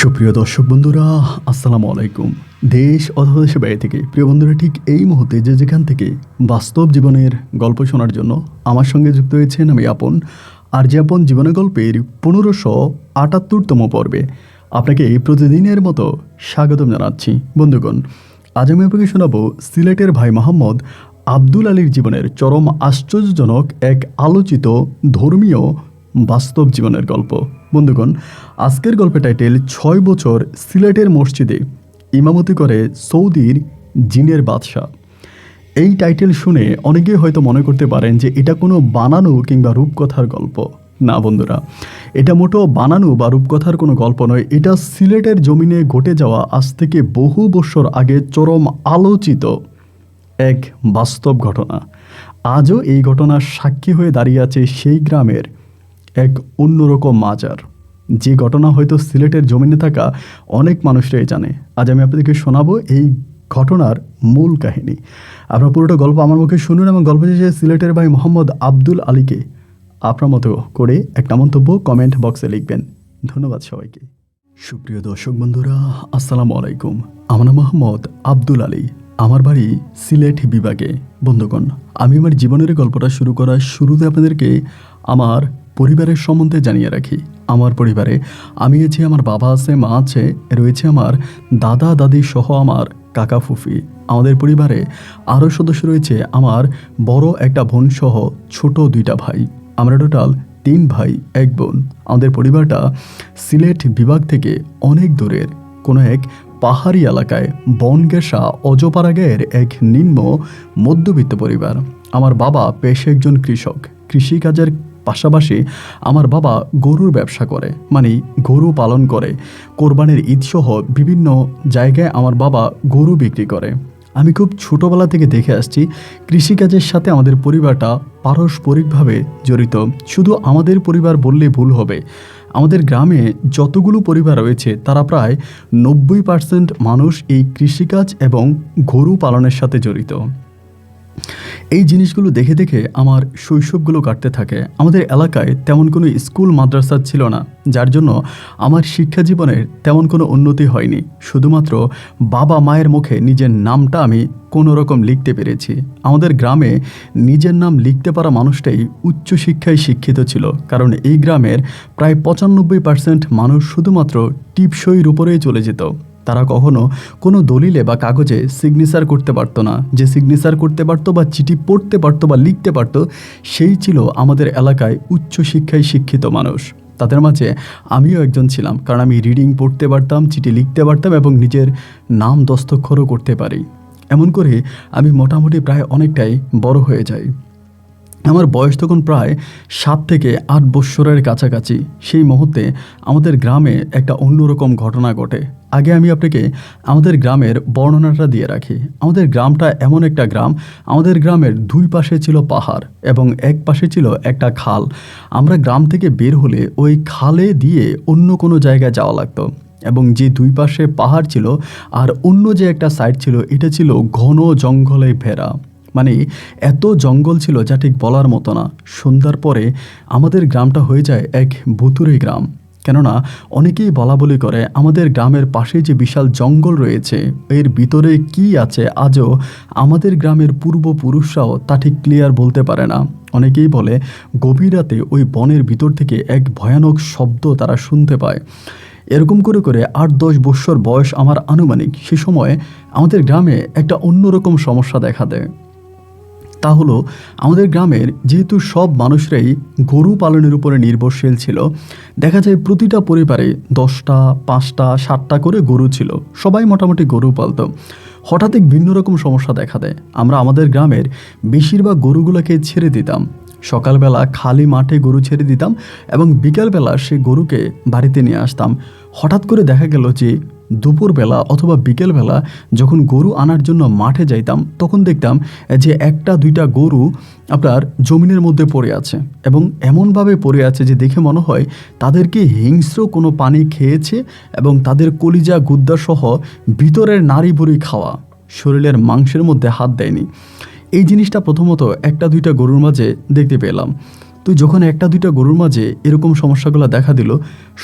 সুপ্রিয় দর্শক বন্ধুরা, আসসালামু আলাইকুম। দেশ অথবা দেশের বাইরে থেকে প্রিয় বন্ধুরা ঠিক এই মুহূর্তে যে যেখান থেকে বাস্তব জীবনের গল্প শোনার জন্য আমার সঙ্গে যুক্ত হয়েছেন আমি আপন। আর যে আপন জীবনের গল্পের 1578তম পর্বে আপনাকে প্রতিদিনের মতো স্বাগতম জানাচ্ছি। বন্ধুগণ, আজ আমি আপনাকে শোনাবো সিলেটের ভাই মোহাম্মদ আব্দুল আলীর জীবনের চরম আশ্চর্যজনক এক আলোচিত ধর্মীয় বাস্তব জীবনের গল্প। বন্ধুগণ, আজকের গল্পের টাইটেল 6 বছর সিলেটের মসজিদে ইমামতি করে সৌদির জিনের বাদশাহ। এই টাইটেল শুনে অনেকেই হয়তো মনে করতে পারেন যে এটা কোনো বানানো কিংবা রূপকথার গল্প। না বন্ধুরা, এটা মোটেও বানানো বা রূপকথার কোনো গল্প নয়। এটা সিলেটের জমিনে ঘটে যাওয়া আজ থেকে বহু বছর আগে চরম আলোচিত এক বাস্তব ঘটনা। আজও এই ঘটনার সাক্ষী হয়ে দাঁড়িয়ে আছে সেই গ্রামের এক অন্যরকম মাজার, যে ঘটনা হয়তো সিলেটের জমিনে থাকা অনেক মানুষরাই জানে। আজ আমি আপনাদেরকে শোনাবো এই ঘটনার মূল কাহিনী। আপনার পুরোটা গল্প আমার মুখে শুনুন এবং গল্প শেষে সিলেটের ভাই মোহাম্মদ আব্দুল আলীকে আপনার মতো করে একটা মন্তব্য কমেন্ট বক্সে লিখবেন। ধন্যবাদ সবাইকে। সুপ্রিয় দর্শক বন্ধুরা, আসসালামু আলাইকুম। আমার নাম মোহাম্মদ আব্দুল আলী, আমার বাড়ি সিলেট বিভাগে। বন্ধুগণ, আমি আমার জীবনের গল্পটা শুরু করার শুরুতে আপনাদেরকে আমার পরিবারের সম্বন্ধে জানিয়ে রাখি। আমার পরিবারে আমি আছি, আমার বাবা আছে, মা আছে, রয়েছে আমার দাদা দাদি সহ আমার কাকা ফুফি। আমাদের পরিবারে আরও সদস্য রয়েছে আমার বড় একটা বোন সহ ছোট 2টা ভাই। আমরা টোটাল 3 ভাই 1 বোন। আমাদের পরিবারটা সিলেট বিভাগ থেকে অনেক দূরের কোনো এক পাহাড়ি এলাকায় বনগেশা অজপাড়া গায়ের এক নিম্ন মধ্যবিত্ত পরিবার। আমার বাবা পেশায় একজন কৃষক। কৃষিকাজের পাশাপাশি আমার বাবা গরুর ব্যবসা করে, মানে গরু পালন করে। কোরবানির ঈদ সহ বিভিন্ন জায়গায় আমার বাবা গরু বিক্রি করে। আমি খুব ছোটোবেলা থেকে দেখে আসছি কৃষিকাজের সাথে আমাদের পরিবারটা পারস্পরিকভাবে জড়িত। শুধু আমাদের পরিবার বললে ভুল হবে, আমাদের গ্রামে যতগুলো পরিবার রয়েছে তারা প্রায় 90% মানুষ এই কৃষিকাজ এবং গরু পালনের সাথে জড়িত। এই জিনিসগুলো দেখে দেখে আমার শৈশবগুলো কাটতে থাকে। আমাদের এলাকায় তেমন কোনো স্কুল মাদ্রাসা ছিল না, যার জন্য আমার শিক্ষা জীবনের তেমন কোনো উন্নতি হয়নি। শুধুমাত্র বাবা মায়ের মুখে নিজের নামটা আমি কোনো রকম লিখতে পেরেছি। আমাদের গ্রামে নিজের নাম লিখতে পারা মানুষটাই উচ্চশিক্ষায় শিক্ষিত ছিল, কারণ এই গ্রামের প্রায় 95% মানুষ শুধুমাত্র টিপসইয়ের উপরেই চলে যেত। তারা কখনো কোনো দলিলে বা কাগজে সিগনেচার করতে পারতো না। যে সিগনেচার করতে পারতো বা চিঠি পড়তে পারতো বা লিখতে পারতো, সেই ছিল আমাদের এলাকায় উচ্চশিক্ষায় শিক্ষিত মানুষ। তাদের মাঝে আমিও একজন ছিলাম, কারণ আমি রিডিং পড়তে পারতাম, চিঠি লিখতে পারতাম এবং নিজের নাম দস্তক্ষরও করতে পারি। এমন করে আমি মোটামুটি প্রায় অনেকটাই বড় হয়ে যাই। আমার বয়স তখন প্রায় 7 থেকে 8 বৎসরের কাছাকাছি। সেই মুহূর্তে আমাদের গ্রামে একটা অন্যরকম ঘটনা ঘটে। আগে আমি আপনাকে আমাদের গ্রামের বর্ণনাটা দিয়ে রাখি। আমাদের গ্রামটা এমন একটা গ্রাম, আমাদের গ্রামের 2 পাশে ছিল পাহাড় এবং এক পাশে ছিল একটা খাল। আমরা গ্রাম থেকে বের হলে ওই খালে দিয়ে অন্য কোনো জায়গায় যাওয়া লাগতো, এবং যে 2 পাশে পাহাড় ছিল আর অন্য যে একটা সাইড ছিল, এটা ছিল ঘন জঙ্গলে ঘেরা। মানে এত জঙ্গল ছিল যা ঠিক বলার মতো না। সন্ধ্যার পরে আমাদের গ্রামটা হয়ে যায় এক ভুতুড়ে গ্রাম। কেননা অনেকেই বলা বলি করে আমাদের গ্রামের পাশে যে বিশাল জঙ্গল রয়েছে এর ভিতরে কি আছে আজও আমাদের গ্রামের পূর্বপুরুষরাও তা ঠিক ক্লিয়ার বলতে পারে না। অনেকেই বলে গভীর রাতে ওই বনের ভিতর থেকে এক ভয়ানক শব্দ তারা শুনতে পায়। এরকম করে করে 8-10 বৎসর বয়স আমার আনুমানিক। সে সময় আমাদের গ্রামে একটা অন্যরকম সমস্যা দেখা দেয়। তা হলো, আমাদের গ্রামের যেহেতু সব মানুষরাই গরু পালনের উপরে নির্ভরশীল ছিল, দেখা যায় প্রতিটা পরিবারে 10টা, 5টা, 7টা করে গরু ছিল। সবাই মোটামুটি গরু পালত। হঠাৎ এক ভিন্ন রকম সমস্যা দেখা দেয়। আমরা আমাদের গ্রামের বেশিরভাগ গরুগুলোকে ছেড়ে দিতাম। সকালবেলা খালি মাঠে গরু ছেড়ে দিতাম এবং বিকালবেলা সে গরুকে বাড়িতে নিয়ে আসতাম। হঠাৎ করে দেখা গেল যে দুপুরবেলা অথবা বিকেলবেলা যখন গরু আনার জন্য মাঠে যাইতাম, তখন দেখতাম যে 1টা 2টা গরু আপনার জমিনের মধ্যে পড়ে আছে, এবং এমনভাবে পড়ে আছে যে দেখে মনে হয় তাদেরকে হিংস্র কোনো পানি খেয়েছে এবং তাদের কলিজা গুদ্দা সহ ভিতরের নাড়ি বুড়ি খাওয়া, শরীরের মাংসের মধ্যে হাত দেয়নি। এই জিনিসটা প্রথমত 1টা 2টা গরুর মাঝে দেখতে পেলাম। তো যখন একটা দুইটা গরুর মাঝে এরকম সমস্যাগুলো দেখা দিল,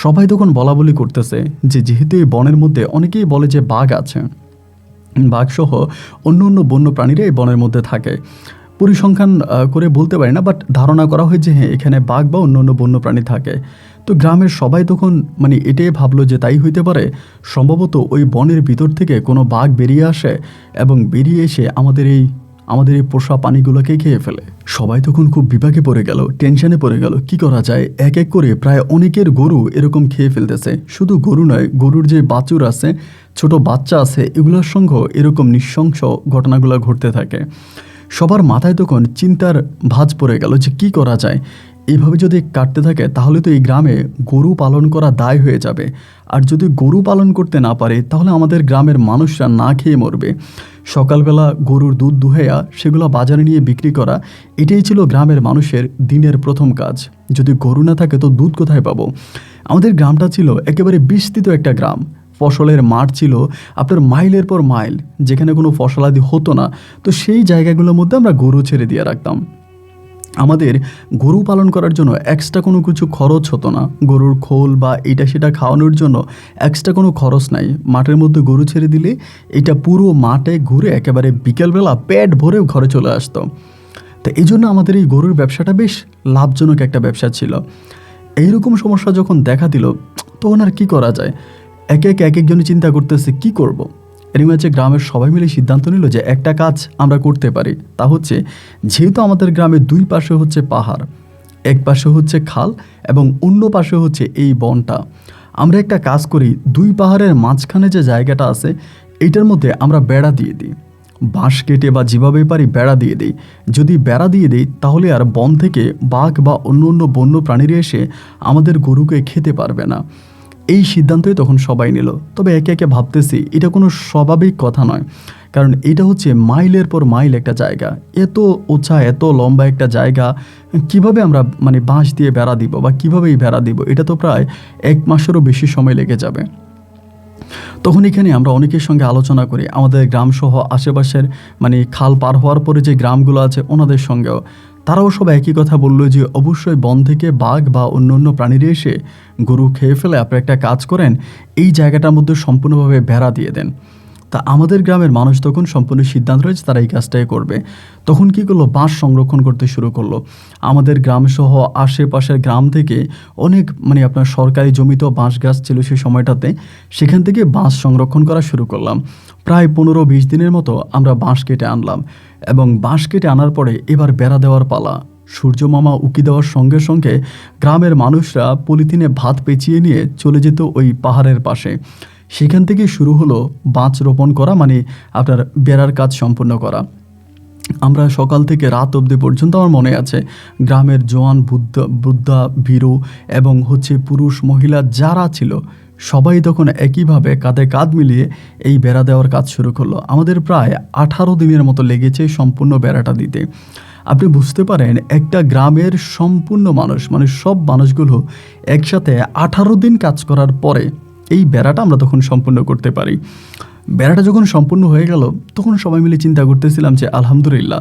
সবাই তখন বলাবলি করতেছে যে যেহেতু এই বনের মধ্যে অনেকেই বলে যে বাঘ আছে, বাঘসহ অন্য অন্য বন্য প্রাণীরা এই বনের মধ্যে থাকে। পরিসংখ্যান করে বলতে পারি না, বাট ধারণা করা হয় যে হ্যাঁ, এখানে বাঘ বা অন্য অন্য বন্য প্রাণী থাকে। তো গ্রামের সবাই তখন মানে এটাই ভাবলো যে তাই হইতে পারে, সম্ভবত ওই বনের ভিতর থেকে কোনো বাঘ বেরিয়ে আসে এবং বেরিয়ে এসে আমাদের এই পোষা প্রাণীগুলোকে খেয়ে ফেলে। সবাই তখন খুব বিপাকে পড়ে গেল, টেনশনে পড়ে গেল, কি করা যায়। এক এক করে প্রায় অনেকের গরু এরকম খেয়ে ফেলতেছে। শুধু গরু নয়, গরুর যে বাছুর আছে, ছোট বাচ্চা আছে, এগুলোর সঙ্গেও এরকম নৃশংস ঘটনাগুলো ঘটতে থাকে। সবার মাথায় তখন চিন্তার ভাঁজ পড়ে গেল যে কি করা যায়। এইভাবে যদি কাটতে থাকে তাহলে তো এই গ্রামে গরু পালন করা দায় হয়ে যাবে। আর যদি গরু পালন করতে না পারে তাহলে আমাদের গ্রামের মানুষরা না খেয়ে মরবে। সকালবেলা গরুর দুধ দুহাইয়া সেগুলো বাজারে নিয়ে বিক্রি করা, এটাই ছিল গ্রামের মানুষের দিনের প্রথম কাজ। যদি গরু না থাকে তো দুধ কোথায় পাবো। আমাদের গ্রামটা ছিল একেবারে বিস্তৃত একটা গ্রাম। ফসলের মাঠ ছিল আপনার মাইলের পর মাইল, যেখানে কোনো ফসলাদি হতো না। তো সেই জায়গাগুলোর মধ্যে আমরা গরু ছেড়ে দিয়ে রাখতাম। আমাদের গরু পালন করার জন্য এক্সট্রা কোনো কিছু খরচ হতো না। গরুর খোল বা এটা সেটা খাওয়ানোর জন্য এক্সট্রা কোনো খরচ নাই। মাঠের মধ্যে গরু ছেড়ে দিলে এটা পুরো মাঠে ঘুরে একেবারে বিকেলবেলা পেট ভরে ঘরে চলে আসতো। তো এই জন্য আমাদের এই গরুর ব্যবসাটা বেশ লাভজনক একটা ব্যবসা ছিল। এইরকম সমস্যা যখন দেখা দিল তখন আর কি করা যায়। এক একজনই চিন্তা করতেছে কি করব। এর মাঝে গ্রামের সবাই মিলে সিদ্ধান্ত নিল যে একটা কাজ আমরা করতে পারি, তা হচ্ছে যেহেতু আমাদের গ্রামের দুই পাশে হচ্ছে পাহাড়, এক পাশে হচ্ছে খাল এবং অন্য পাশে হচ্ছে এই বনটা, আমরা একটা কাজ করি, দুই পাহাড়ের মাঝখানে যে জায়গাটা আছে এইটার মধ্যে আমরা বেড়া দিয়ে দিই। বাঁশ কেটে বা যেভাবে পারি বেড়া দিয়ে দিই। যদি বেড়া দিয়ে দিই তাহলে আর বন থেকে বাঘ বা অন্য অন্য বন্য প্রাণীরা এসে আমাদের গরুকে খেতে পারবে না। এই সিদ্ধান্তই তখন সবাই নিল। তবে একে একে ভাবতেছি এটা কোনো স্বাভাবিক কথা নয়, কারণ এটা হচ্ছে মাইলের পর মাইল একটা জায়গা, এত উঁচা এত লম্বা একটা জায়গা, কিভাবে আমরা মানে বাঁশ দিয়ে বেড়া দিব বা কীভাবে এই বেড়া দিব, এটা তো প্রায় 1 মাসেরও বেশি সময় লেগে যাবে। তখন এখানে আমরা অনেকের সঙ্গে আলোচনা করি, আমাদের গ্রামসহ আশেপাশের মানে খাল পার হওয়ার পরে যে গ্রামগুলো আছে ওনাদের সঙ্গেও। তারাও সব একই কথা বললো যে অবশ্যই বন থেকে বাঘ বা অন্য অন্য প্রাণীরা এসে গরু খেয়ে ফেলে, আপনি একটা কাজ করেন, এই জায়গাটার মধ্যে সম্পূর্ণভাবে বেড়া দিয়ে দেন। তা আমাদের গ্রামের মানুষ তখন সম্পূর্ণ সিদ্ধান্ত রয়েছে তারা এই কাজটাই করবে। তখন কি করলো, বাঁশ সংরক্ষণ করতে শুরু করলো। আমাদের গ্রামসহ আশেপাশের গ্রাম থেকে অনেক মানে আপনার সরকারি জমিতেও বাঁশ গাছ ছিল সেই সময়টাতে, সেখান থেকে বাঁশ সংরক্ষণ করা শুরু করলাম। প্রায় 15-20 দিনের মতো আমরা বাঁশ কেটে আনলাম এবং বাঁশ কেটে আনার পরে এবার বেড়া দেওয়ার পালা। সূর্য মামা উকি দেওয়ার সঙ্গে সঙ্গে গ্রামের মানুষরা পলিথিনে ভাত পেঁচিয়ে নিয়ে চলে যেত ওই পাহাড়ের পাশে। সেখান থেকে শুরু হলো বাঁশ রোপণ করা, মানে আপনার বেড়ার কাজ সম্পূর্ণ করা। আমরা সকাল থেকে রাত অবধি পর্যন্ত আমার মনে আছে গ্রামের জোয়ান বৃদ্ধা ভীরু এবং হচ্ছে পুরুষ মহিলা যারা ছিল সবাই তখন একইভাবে কাঁধে কাঁধ মিলিয়ে এই বেড়া দেওয়ার কাজ শুরু করলো। আমাদের প্রায় 18 দিনের মতো লেগেছে সম্পূর্ণ বেড়াটা দিতে। আপনি বুঝতে পারেন একটা গ্রামের সম্পূর্ণ মানুষ মানে সব মানুষগুলো একসাথে 18 দিন কাজ করার পরে এই বেড়াটা আমরা তখন সম্পূর্ণ করতে পারি। বেড়াটা যখন সম্পূর্ণ হয়ে গেল তখন সবাই মিলে চিন্তা করতেছিলাম যে আলহামদুলিল্লাহ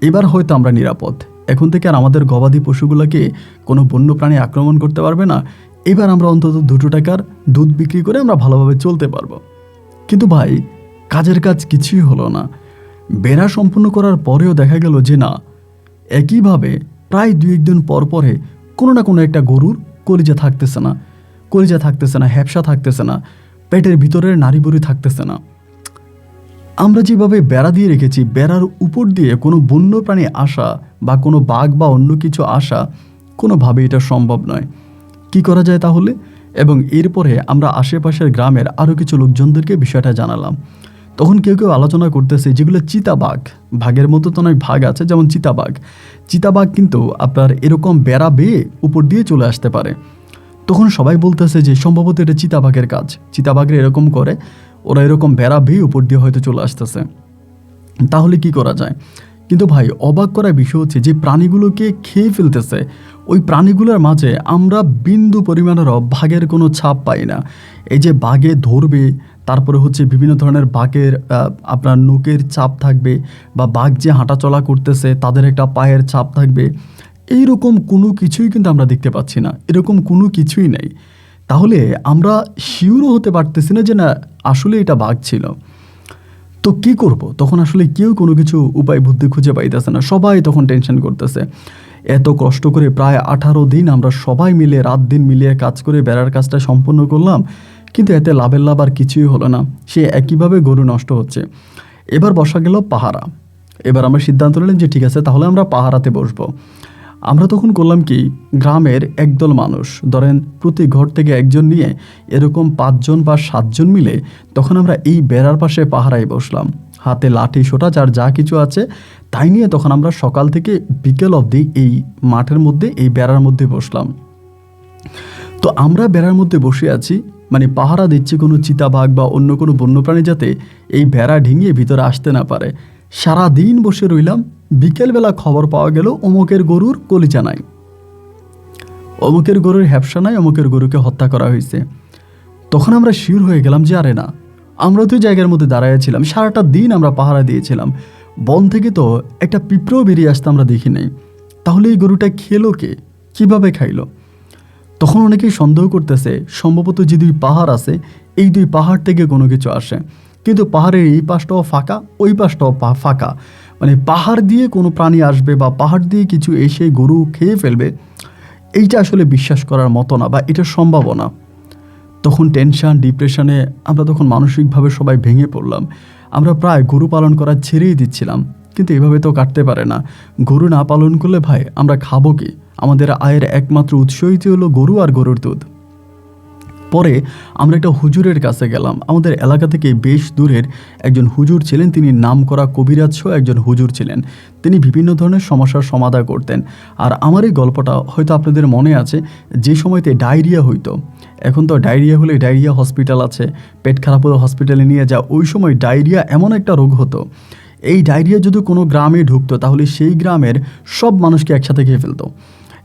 এবার হয়তো আমরা নিরাপদ। এখন থেকে আর আমাদের গবাদি পশুগুলোকে কোনো বন্য প্রাণী আক্রমণ করতে পারবে না। এবার আমরা অন্তত 2 টাকার দুধ বিক্রি করে আমরা ভালোভাবে চলতে পারবো। কিন্তু ভাই কাজের কাজ কিছুই হলো না। বেড়া সম্পূর্ণ করার পরেও দেখা গেল যে না, একইভাবে প্রায় 2-1 দিন পর পরে কোনো না কোনো একটা গরুর কলিজা থাকতেছে না, হ্যাপসা থাকতেছে না, পেটের ভিতরের নাড়িভুড়ি থাকতেছে না। আমরা যেভাবে বেড়া দিয়ে রেখেছি, বেড়ার উপর দিয়ে কোনো বন্য প্রাণী আসা বা কোনো বাঘ বা অন্য কিছু আসা কোনোভাবে এটা সম্ভব নয়। কি করা যায় তাহলে? এবং এরপরে আমরা আশেপাশের গ্রামের আরও কিছু লোকজনদেরকে বিষয়টা জানালাম। তখন কেউ আলোচনা করতেছে যেগুলো চিতাবাঘ, বাঘের মতো তো নয়, ভাগ আছে যেমন চিতাবাঘ কিন্তু আপনার এরকম বেড়া বেয়ে উপর দিয়ে চলে আসতে পারে। তখন সবাই বলতেছে যে সম্ভবত এটা চিতাবাঘের কাজ, চিতাবাঘের এরকম করে, ওরা এরকম বেড়া বেয়ে উপর দিয়ে হয়তো চলে আসতেছে। তাহলে কি করা যায়? কিন্তু ভাই অবাক করার বিষয় হচ্ছে যে প্রাণীগুলোকে খেয়ে ফেলতেছে, ওই প্রাণীগুলোর মাঝে আমরা বিন্দু পরিমাণেরও বাঘের কোনো ছাপ পাই না। এই যে বাঘে ধরবে, তারপরে হচ্ছে বিভিন্ন ধরনের বাঘের আপনার নোকের ছাপ থাকবে, বা বাঘ যে হাঁটাচলা করতেছে তাদের একটা পায়ের ছাপ থাকবে, এইরকম কোনো কিছুই কিন্তু আমরা দেখতে পাচ্ছি না, এরকম কোনো কিছুই নেই। তাহলে আমরা শিওরও হতে পারতেছি না যে না আসলে এটা বাঘ ছিল। তো কি করব? তখন আসলে কেউ কোনো কিছু উপায় বুদ্ধি খুঁজে পাইতেছে না, সবাই তখন টেনশন করতেছে। এত কষ্ট করে প্রায় 18 দিন আমরা সবাই মিলে রাত দিন মিলিয়ে কাজ করে বেড়ার কাজটা সম্পূর্ণ করলাম, কিন্তু এতে লাভের লাভ আর কিছুই হলো না। সে একইভাবে গরু নষ্ট হচ্ছে। এবার বসা গেল পাহারা। এবার আমরা সিদ্ধান্ত নিলাম যে ঠিক আছে, তাহলে আমরা পাহারাতে বসবো। আমরা তখন করলাম কি, গ্রামের একদল মানুষ, ধরেন প্রতি ঘর থেকে একজন নিয়ে এরকম 5 জন বা 7 জন মিলে তখন আমরা এই বেড়ার পাশে পাহারায় বসলাম। হাতে লাঠি সোটা যার যা কিছু আছে তাই নিয়ে তখন আমরা সকাল থেকে বিকেল অবধি এই মাঠের মধ্যে, এই বেড়ার মধ্যে বসলাম। তো আমরা বেড়ার মধ্যে বসে আছি, মানে পাহারা দিচ্ছি কোনো চিতাবাঘ বা অন্য কোনো বন্যপ্রাণী যাতে এই বেড়া ডিঙিয়ে ভিতরে আসতে না পারে। সারাদিন বসে রইলাম। বিকেলবেলা খবর পাওয়া গেল অমুকের গরুর কলিজা নাই, অমুকের গরুর হ্যাপসা নাই, অমুকের গরুকে হত্যা করা হয়েছে। তখন আমরা শিওর হয়ে গেলাম যে আরে না, আমরা তো জায়গার মধ্যে দাঁড়াইয়াছিলাম, সারাটা দিন আমরা পাহারা দিয়েছিলাম, বন থেকে তো একটা পিঁপড়েও বেরিয়ে আসতে আমরা দেখি নাই। তাহলে এই গরুটা খেলো কে, কিভাবে খাইলো? তখন অনেকেই সন্দেহ করতেছে সম্ভবত যে 2 পাহাড় আছে, এই 2 পাহাড় থেকে কোনো কিছু আসে। কিন্তু পাহাড়ের এই পাশটাও ফাঁকা, ওই পাশটাও ফাঁকা, মানে পাহাড় দিয়ে কোনো প্রাণী আসবে বা পাহাড় দিয়ে কিছু এসে গরু খেয়ে ফেলবে, এইটা আসলে বিশ্বাস করার মতো না বা এটা সম্ভাবনা। তখন টেনশন ডিপ্রেশনে আমরা তখন মানসিকভাবে সবাই ভেঙে পড়লাম। আমরা প্রায় গরু পালন করা ছেড়েই দিচ্ছিলাম, কিন্তু এভাবে তো কাটতে পারে না। গরু না পালন করলে ভাই আমরা খাবো কি? আমাদের আয়ের একমাত্র উৎসই তো হলো গরু আর গরুর দুধ। পরে আমরা একটা হুজুরের কাছে গেলাম। আমাদের এলাকা থেকে বেশ দূরের একজন হুজুর ছিলেন, তিনি নামকরা কবিরাজ সহ একজন হুজুর ছিলেন। তিনি বিভিন্ন ধরনের সমস্যার সমাধান করতেন। আর আমার এই গল্পটা হয়তো আপনাদের মনে আছে, যে সময়তে ডায়রিয়া হইতো। এখন তো ডায়রিয়া হলে ডায়রিয়া হসপিটাল আছে, পেট খারাপ হলে হসপিটালে নিয়ে যাও। ওই সময় ডায়রিয়া এমন একটা রোগ হতো, এই ডায়রিয়া যদি কোনো গ্রামে ঢুকতো তাহলে সেই গ্রামের সব মানুষকে একসাথে খেয়ে ফেলতো।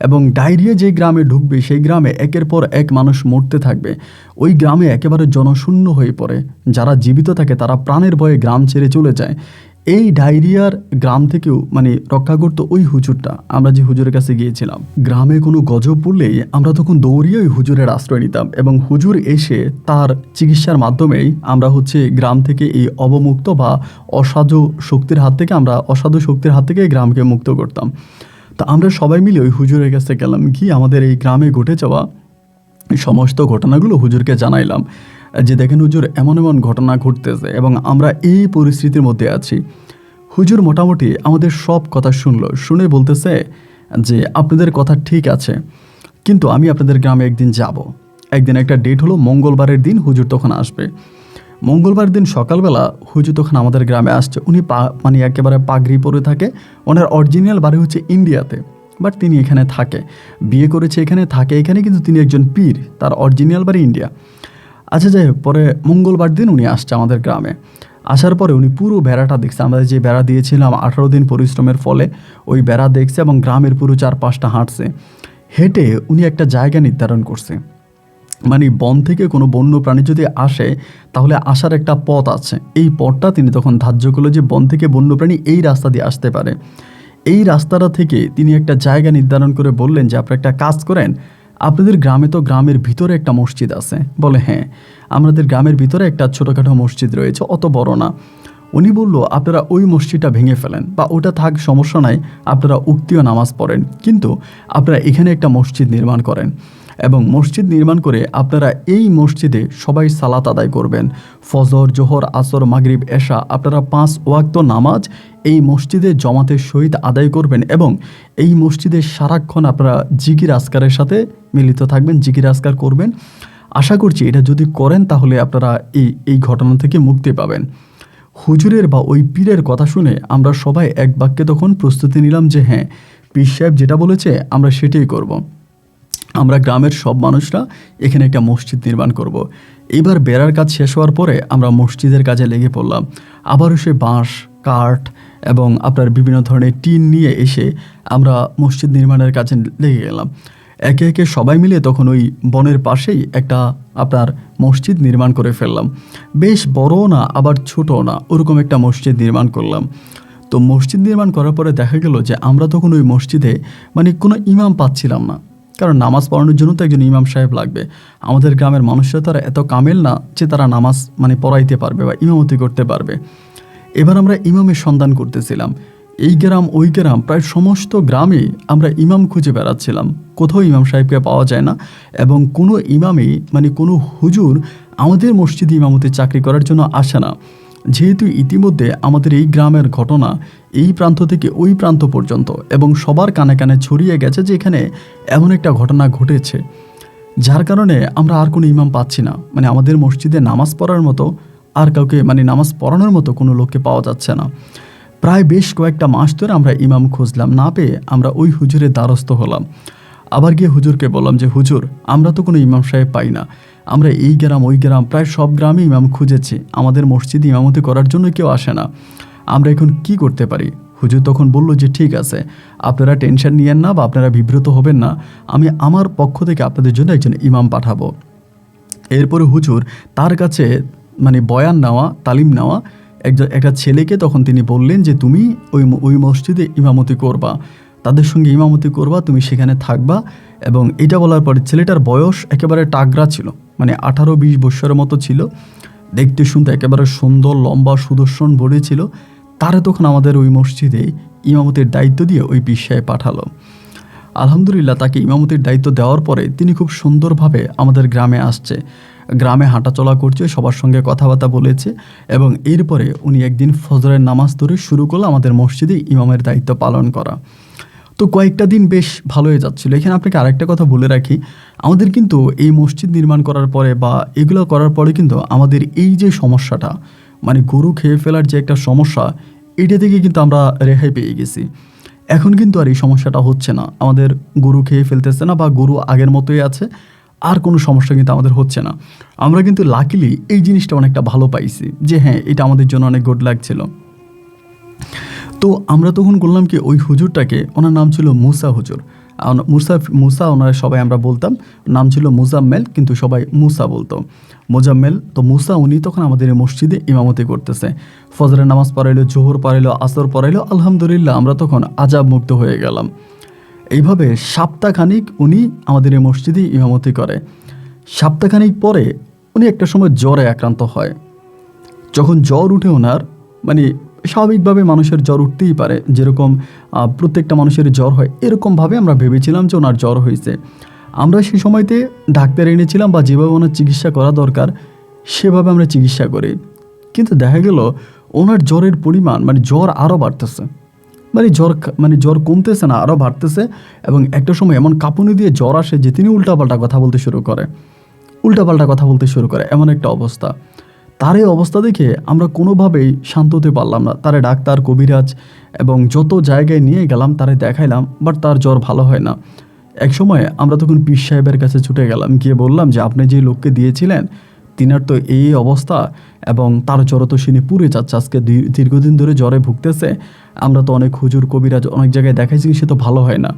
এবং ডায়রিয়া যে গ্রামে ঢুকবে সেই গ্রামে একের পর এক মানুষ মরতে থাকবে। ওই গ্রামে একেবারে জনশূন্য হয়ে পড়ে। যারা জীবিত থাকে তারা প্রাণের ভয়ে গ্রাম ছেড়ে চলে যায়। এই ডায়রিয়ার গ্রাম থেকেও মানে রক্ষা করতো ওই হুজুরটা, আমরা যে হুজুরের কাছে গিয়েছিলাম। গ্রামে কোনো গজব পড়লেই আমরা তখন দৌড়িয়ে ওই হুজুরের আশ্রয় নিতাম এবং হুজুর এসে তার চিকিৎসার মাধ্যমেই আমরা গ্রাম থেকে এই অবমুক্ত বা অসাধু শক্তির হাত থেকে গ্রামকে মুক্ত করতাম। তা আমরা সবাই মিলে ওই হুজুরের কাছে গেলাম, গিয়ে আমাদের এই গ্রামে ঘটে যাওয়া সমস্ত ঘটনাগুলো হুজুরকে জানাইলাম যে দেখেন হুজুর, এমন এমন ঘটনা ঘটতেছে এবং আমরা এই পরিস্থিতির মধ্যে আছি। হুজুর মোটামুটি আমাদের সব কথা শুনলো, শুনে বলতেছে যে আপনাদের কথা ঠিক আছে, কিন্তু আমি আপনাদের গ্রামে একদিন যাব। একদিন একটা ডেট হলো মঙ্গলবারের দিন হুজুর তখন আসবে। মঙ্গলবার দিন সকালবেলা হুজুর তখন আমাদের গ্রামে আসছে। উনি মানে একেবারে পাগড়ি পরে থাকে। ওনার অরিজিনাল বাড়ি হচ্ছে ইন্ডিয়াতে, বাট তিনি এখানে থাকে, বিয়ে করেছে এখানে থাকে এখানে, কিন্তু তিনি একজন পীর, তার অরিজিনাল বাড়ি ইন্ডিয়া। আচ্ছা যাই হোক, পরে মঙ্গলবার দিন উনি আসছে আমাদের গ্রামে। আসার পরে উনি পুরো বেড়াটা দেখছে, আমরা যে বেড়া দিয়েছিলাম 18 দিন পরিশ্রমের ফলে, ওই বেড়া দেখছে এবং গ্রামের পুরো 4-5টা হাঁটছে। হেঁটে উনি একটা জায়গা নির্ধারণ করছে, মানে বন থেকে কোনো বন্য প্রাণী যদি আসে তাহলে আসার একটা পথ আছে। এই পথটা তিনি তখন ধার্য করলো যে বন থেকে বন্য প্রাণী এই রাস্তা দিয়ে আসতে পারে। এই রাস্তাটা থেকে তিনি একটা জায়গা নির্ধারণ করে বললেন যে আপনারা একটা কাজ করেন, আপনাদের গ্রামে তো গ্রামের ভিতরে একটা মসজিদ আছে। বলে হ্যাঁ, আমাদের গ্রামের ভিতরে একটা ছোটোখাটো মসজিদ রয়েছে, অত বড় না। উনি বলল আপনারা ওই মসজিদটা ভেঙে ফেলেন, বা ওটা থাক সমস্যা নাই, আপনারা উক্তীয় নামাজ পড়েন, কিন্তু আপনারা এখানে একটা মসজিদ নির্মাণ করেন এবং মসজিদ নির্মাণ করে আপনারা এই মসজিদে সবাই সালাত আদায় করবেন। ফজর, জোহর, আসর, মাগরিব, এশা, আপনারা 5 ওয়াক্ত নামাজ এই মসজিদে জমাতের সহিত আদায় করবেন এবং এই মসজিদে সারাক্ষণ আপনারা জিকির আজকারের সাথে মিলিত থাকবেন, জিকির আজকার করবেন। আশা করছি এটা যদি করেন তাহলে আপনারা এই ঘটনা থেকে মুক্তি পাবেন। হুজুরের বা ওই পীরের কথা শুনে আমরা সবাই এক বাক্যে তখন প্রস্তুতি নিলাম যে হ্যাঁ, পীর সাহেব যেটা বলেছে আমরা সেটাই করব। আমরা গ্রামের সব মানুষরা এখানে একটা মসজিদ নির্মাণ করব। এইবার বেড়ার কাজ শেষ হওয়ার পরে আমরা মসজিদের কাজে লেগে পড়লাম। আবারও সে বাঁশ, কাঠ এবং আপনার বিভিন্ন ধরনের টিন নিয়ে এসে আমরা মসজিদ নির্মাণের কাজে লেগে গেলাম। একে একে সবাই মিলে তখন ওই বনের পাশেই একটা আপনার মসজিদ নির্মাণ করে ফেললাম। বেশ বড়ও না আবার ছোটও না, ওরকম একটা মসজিদ নির্মাণ করলাম। তো মসজিদ নির্মাণ করার পরে দেখা গেল যে আমরা তখন ওই মসজিদে মানে কোনো ইমাম পাচ্ছিলাম না, কারণ নামাজ পড়ানোর জন্য তো একজন ইমাম সাহেব লাগবে। আমাদের গ্রামের মানুষরা তারা এত কামেল না যে তারা নামাজ মানে পড়াইতে পারবে বা ইমামতি করতে পারবে। এবার আমরা ইমামের সন্ধান করতেছিলাম, এই গ্রাম ওই গ্রাম প্রায় সমস্ত গ্রামে আমরা ইমাম খুঁজে বেড়াচ্ছিলাম, কোথাও ইমাম সাহেবকে পাওয়া যায় না। এবং কোনো ইমামই মানে কোনো হুজুর আমাদের মসজিদে ইমামতি চাকরি করার জন্য আসে না, যেহেতু ইতিমধ্যে আমাদের এই গ্রামের ঘটনা এই প্রান্ত থেকে ওই প্রান্ত পর্যন্ত এবং সবার কানে কানে ছড়িয়ে গেছে যে এখানে এমন একটা ঘটনা ঘটেছে, যার কারণে আমরা আর কোনো ইমাম পাচ্ছি না। মানে আমাদের মসজিদে নামাজ পড়ার মতো আর কাউকে মানে নামাজ পড়ানোর মতো কোনো লোককে পাওয়া যাচ্ছে না। প্রায় বেশ কয়েকটা মাস ধরে আমরা ইমাম খুঁজলাম, না পেয়ে আমরা ওই হুজুরের দ্বারস্থ হলাম। আবার গিয়ে হুজুরকে বললাম যে হুজুর, আমরা তো কোনো ইমাম সাহেব পাই না, আমরা এই গ্রাম ওই গ্রাম প্রায় সব গ্রামে ইমাম খুঁজেছি, আমাদের মসজিদে ইমামতি করার জন্য কেউ আসে না, আমরা এখন কি করতে পারি? হুজুর তখন বলল যে ঠিক আছে, আপনারা টেনশন নিয়েন না বা আপনারা বিব্রত হবেন না, আমি আমার পক্ষ থেকে আপনাদের জন্য একজন ইমাম পাঠাবো। এরপরে হুজুর তার কাছে মানে বয়ান নেওয়া, তালিম নেওয়া একটা ছেলেকে তখন তিনি বললেন যে তুমি ওই মসজিদে ইমামতি করবা, তাদের সঙ্গে ইমামতি করবা, তুমি সেখানে থাকবা। এবং এটা বলার পরে ছেলেটার বয়স একেবারে টাগরা ছিল, মানে 18-20 বছরের মতো ছিল, দেখতে শুনতে একেবারে সুন্দর, লম্বা, সুদর্শন বডি ছিল। তারা তখন আমাদের ওই মসজিদে ইমামতির দায়িত্ব দিয়ে ওই পীর সাহেব পাঠালো। আলহামদুলিল্লাহ, তাকে ইমামতির দায়িত্ব দেওয়ার পরে তিনি খুব সুন্দরভাবে আমাদের গ্রামে আসছে, গ্রামে হাঁটাচলা করছে, সবার সঙ্গে কথাবার্তা বলেছে। এবং এরপরে উনি একদিন ফজরের নামাজ ধরে শুরু করলো আমাদের মসজিদে ইমামের দায়িত্ব পালন করা। তো কয়েকটা দিন বেশ ভালোই যাচ্ছিল। এখানে আপনাকে আরেকটা কথা বলে রাখি, আমাদের কিন্তু এই মসজিদ নির্মাণ করার পরে বা এগুলো করার পরে কিন্তু আমাদের এই যে সমস্যাটা মানে গরু খেয়ে ফেলার যে একটা সমস্যা, এটা থেকে কিন্তু আমরা রেহাই পেয়ে গেছি। এখন কিন্তু আর এই সমস্যাটা হচ্ছে না, আমাদের গরু খেয়ে ফেলতেছে না বা গরু আগের মতোই আছে, আর কোনো সমস্যা কিন্তু আমাদের হচ্ছে না। আমরা কিন্তু লাকিলি এই জিনিসটা অনেকটা ভালো পাইছি যে হ্যাঁ, এটা আমাদের জন্য অনেক গুড লাগছিল। তো আমরা তখন করলাম কি, ওই হুজুরটাকে, ওনার নাম ছিল মুসা হুজুর, মুসা ওনারা সবাই আমরা বলতাম, নাম ছিল মুজাম্মেল কিন্তু সবাই মুসা বলতো, মোজাম্মেল। তো মুসা উনি তখন আমাদের এই মসজিদে ইমামতি করতেছে, ফজরের নামাজ পড়াইলো, জোহর পড়াইলো, আসর পড়াইলো। আলহামদুলিল্লাহ, আমরা তখন আজাব মুক্ত হয়ে গেলাম। এইভাবে সপ্তাহখানিক উনি আমাদের এই মসজিদে ইমামতি করে। সপ্তাহখানিক পরে উনি একটা সময় জ্বরে আক্রান্ত হয়। যখন জ্বর উঠে ওনার, মানে স্বাভাবিকভাবে মানুষের জ্বর উঠতেই পারে, যেরকম প্রত্যেকটা মানুষের জ্বর হয়, এরকমভাবে আমরা ভেবেছিলাম যে ওনার জ্বর হয়েছে। আমরা সেই সময়তে ডাক্তার এনেছিলাম বা যেভাবে ওনার চিকিৎসা করা দরকার সেভাবে আমরা চিকিৎসা করি, কিন্তু দেখা গেল ওনার জ্বরের পরিমাণ মানে জ্বর আরও বাড়তেছে, মানে জ্বর কমতেছে না, আরও বাড়তেছে। এবং একটা সময় এমন কাঁপুনি দিয়ে জ্বর আসে যে তিনি উল্টাপাল্টা কথা বলতে শুরু করে, এমন একটা অবস্থা। তার এই অবস্থা দেখে আমরা কোনোভাবেই শান্ত হতে পারলাম না। তারে ডাক্তার, কবিরাজ এবং যত জায়গায় নিয়ে গেলাম, তারে দেখাইলাম, বাট তার জ্বর ভালো হয় না। এক সময় আমরা তখন পীর সাহেবের কাছে ছুটে গেলাম, গিয়ে বললাম যে আপনি যে লোককে দিয়েছিলেন তিনার তো এই অবস্থা এবং তার জ্বর তো সিনে পুড়ে যাচ্ছে, আজকে দীর্ঘদিন ধরে জ্বরে ভুগতেছে, আমরা তো অনেক হুজুর, কবিরাজ অনেক জায়গায় দেখাইছি, সে তো ভালো হয় না।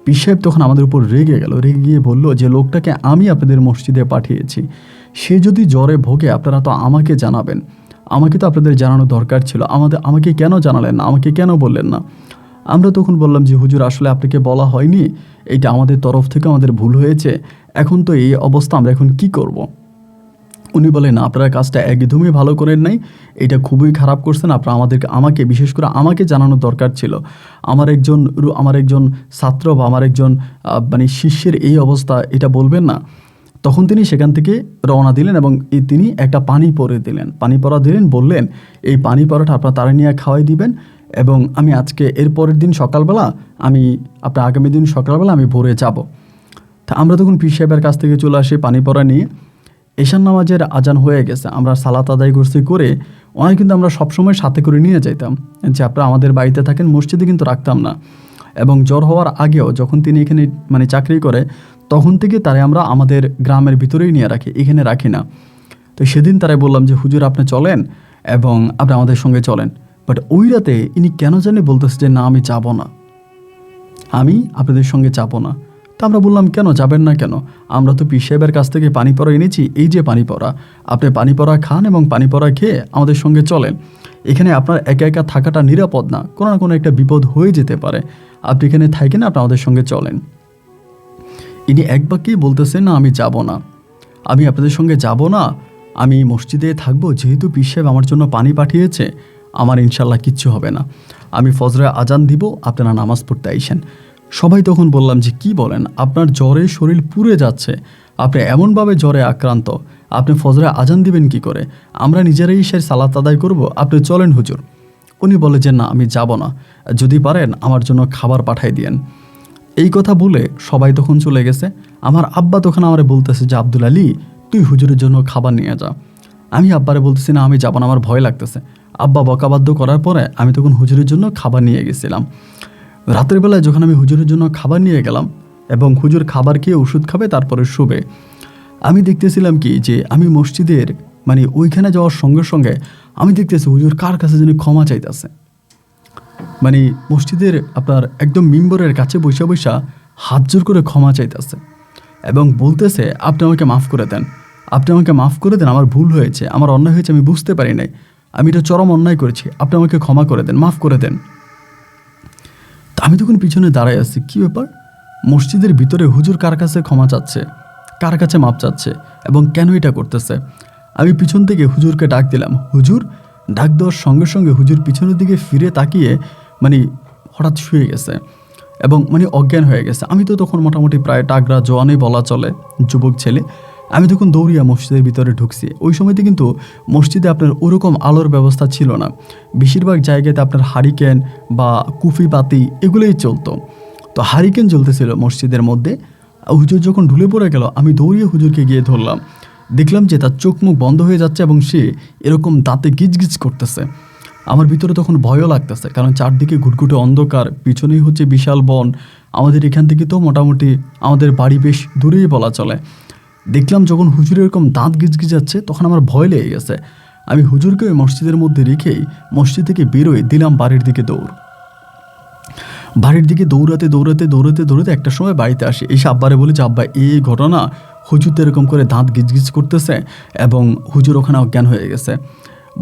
পীর সাহেব তখন আমাদের উপর রেগে গিয়ে বলল যে লোকটাকে আমি আপনাদের মসজিদে পাঠিয়েছি, সে যদি জ্বরে ভোগে আপনারা তো আমাকে জানাবেন, আমাকে তো আপনাদের জানানো দরকার ছিল, আমাকে কেন জানালেন না, আমাকে কেন বললেন না? আমরা তখন বললাম যে হুজুর, আসলে আপনাকে বলা হয়নি, এইটা আমাদের তরফ থেকে আমাদের ভুল হয়েছে, এখন তো এই অবস্থা, আমরা এখন কি করব? উনি বলেন আপনারা কাজটা একদমই ভালো করেন নাই, এটা খুবই খারাপ করছেন, আপনারা আমাকে বিশেষ করে আমাকে জানানোর দরকার ছিল, আমার একজন ছাত্র বা আমার একজন মানে শিষ্যের এই অবস্থা, এটা বলবেন না। তখন তিনি সেখান থেকে রওনা দিলেন এবং তিনি একটা পানি পড়া দিলেন, বললেন এই পানি পড়াটা আপনারা তারা নিয়ে খাওয়াই দিবেন এবং আমি আজকে এর পরের দিন সকালবেলা আপনার আগামী দিন সকালবেলা আমি ভোরে যাব। তা আমরা তখন পীর সাহেবের কাছ থেকে চলে আসি পানি পড়া নিয়ে। এশার নামাজের আজান হয়ে গেছে, আমরা সালাত আদায় করে ওনার কিন্তু আমরা সবসময় সাথে করে নিয়ে যাইতাম, যে আপনারা আমাদের বাড়িতে থাকেন, মসজিদে কিন্তু রাখতাম না। এবং জ্বর হওয়ার আগেও যখন তিনি এখানে মানে চাকরি করে, তখন থেকে তারে আমরা আমাদের গ্রামের ভিতরেই নিয়ে রাখি, এখানে রাখি না। তো সেদিন তারাই বললাম যে হুজুর আপনি চলেন এবং আপনি আমাদের সঙ্গে চলেন। বাট ওই রাতে ইনি কেন জানি বলতেছে যে না, আমি যাব না, আমি আপনাদের সঙ্গে যাব না। তো আমরা বললাম, কেন যাবেন না কেন? আমরা তো পীর সাহেবের কাছ থেকে পানি পড়া এনেছি, এই যে পানি পড়া, আপনি পানি পড়া খান এবং পানি পড়া খেয়ে আমাদের সঙ্গে চলেন। এখানে আপনার একা একা থাকাটা নিরাপদ না, কোনো না কোনো একটা বিপদ হয়ে যেতে পারে, আপনি এখানে থাকেন, আপনি আমাদের সঙ্গে চলেন। ইনি এক বাক্যেই বলতেছেন, না আমি যাব না, আমি আপনাদের সঙ্গে যাব না, আমি মসজিদে থাকবো, যেহেতু পীর সাহেব আমার জন্য পানি পাঠিয়েছে, আমার ইনশাল্লাহ কিচ্ছু হবে না, আমি ফজরে আজান দিব, আপনারা নামাজ পড়তে আইসেন। সবাই তখন বললাম যে কি বলেন, আপনার জ্বরে শরীর পুড়ে যাচ্ছে, আপনি এমনভাবে জ্বরে আক্রান্ত, আপনি ফজরে আজান দিবেন কি করে? আমরা নিজেরাই সে সালাত আদায় করব, আপনি চলেন হুজুর। উনি বলে যে না আমি যাব না, যদি পারেন আমার জন্য খাবার পাঠাই দিয়েন। এই কথা বলে সবাই তখন চলে গেছে। আমার আব্বা তখন আমারে বলতেছে যে আব্দুল আলী, তুই হুজুরের জন্য খাবার নিয়ে যা। আমি আব্বারে বলতেছি না আমি যাব না, আমার ভয় লাগতেছে। আব্বা বকাবাদ্য করার পরে আমি তখন হুজুরের জন্য খাবার নিয়ে গেছিলাম। রাতের বেলায় যখন আমি হুজুরের জন্য খাবার নিয়ে গেলাম এবং হুজুর খাবার খেয়ে ওষুধ খাবে তারপরে শুবে, আমি দেখতেছিলাম কি যে আমি মসজিদের মানে ওইখানে যাওয়ার সঙ্গে সঙ্গে আমি দেখতেছি হুজুর কার কাছে যেন ক্ষমা চাইতেছে। মানে মসজিদের আপনার একদম মিম্বরের কাছে বৈশা বৈশা হাত জোর করে ক্ষমা চাইতেছে এবং বলতেছে আপনি আমাকে মাফ করে দেন, আপনি আমাকে মাফ করে দেন, আমার ভুল হয়েছে, আমার অন্যায় হয়েছে, আমি বুঝতে পারি নাই, আমি এটা চরম অন্যায় করেছি, আপনি আমাকে ক্ষমা করে দেন, মাফ করে দেন। তা আমি তখন পিছনে দাঁড়ায় আছি, কী ব্যাপার, মসজিদের ভিতরে হুজুর কার কাছে ক্ষমা চাচ্ছে, কার কাছে মাপ চাচ্ছে এবং কেন এটা করতেছে? আমি পিছন থেকে হুজুরকে ডাক দিলাম, হুজুর। ডাক দেওয়ার সঙ্গে সঙ্গে হুজুর পিছনের দিকে ফিরে তাকিয়ে মানে হঠাৎ শুয়ে গেছে এবং মানে অজ্ঞান হয়ে গেছে। আমি তো তখন মোটামুটি প্রায় টাগরা জওয়ানই বলা চলে, যুবক ছেলে। আমি তখন দৌড়িয়া মসজিদের ভিতরে ঢুকছি। ওই সময়তে কিন্তু মসজিদে আপনার ওরকম আলোর ব্যবস্থা ছিল না, বেশিরভাগ জায়গাতে আপনার হারিকেন বা কুফি বাতি এগুলোই চলতো। তো হারিকেন জ্বলতেছিল মসজিদের মধ্যে। হুজুর যখন ঢুলে পড়ে গেল, আমি দৌড়িয়ে হুজুরকে গিয়ে ধরলাম। দেখলাম যে তার চোখ মুখ বন্ধ হয়ে যাচ্ছে এবং সে এরকম দাঁতে গিজগিজ করতেছে। আমার ভিতরে তখন ভয়ও লাগতেছে, কারণ চারদিকে ঘুটঘুটে অন্ধকার, পিছনেই হচ্ছে বিশাল বন। আমাদের এখান থেকে তো মোটামুটি আমাদের বাড়ি বেশ দূরেই বলা চলে। দেখলাম যখন হুজুর এরকম দাঁত গিজগিজাচ্ছে তখন আমার ভয় লেগে গেছে। আমি হুজুরকে ওই মসজিদের মধ্যে রেখেই মসজিদ থেকে বেরোয় দিলাম বাড়ির দিকে দৌড়। বাড়ির দিকে দৌড়াতে দৌড়াতে দৌড়াতে দৌড়াতে একটা সময় বাড়িতে আসি। এসে আব্বারে বলি যে আব্বা এই ঘটনা, হুজুর তো এরকম করে দাঁত গিজগিজ করতেছে এবং হুজুর ওখানে অজ্ঞান হয়ে গেছে।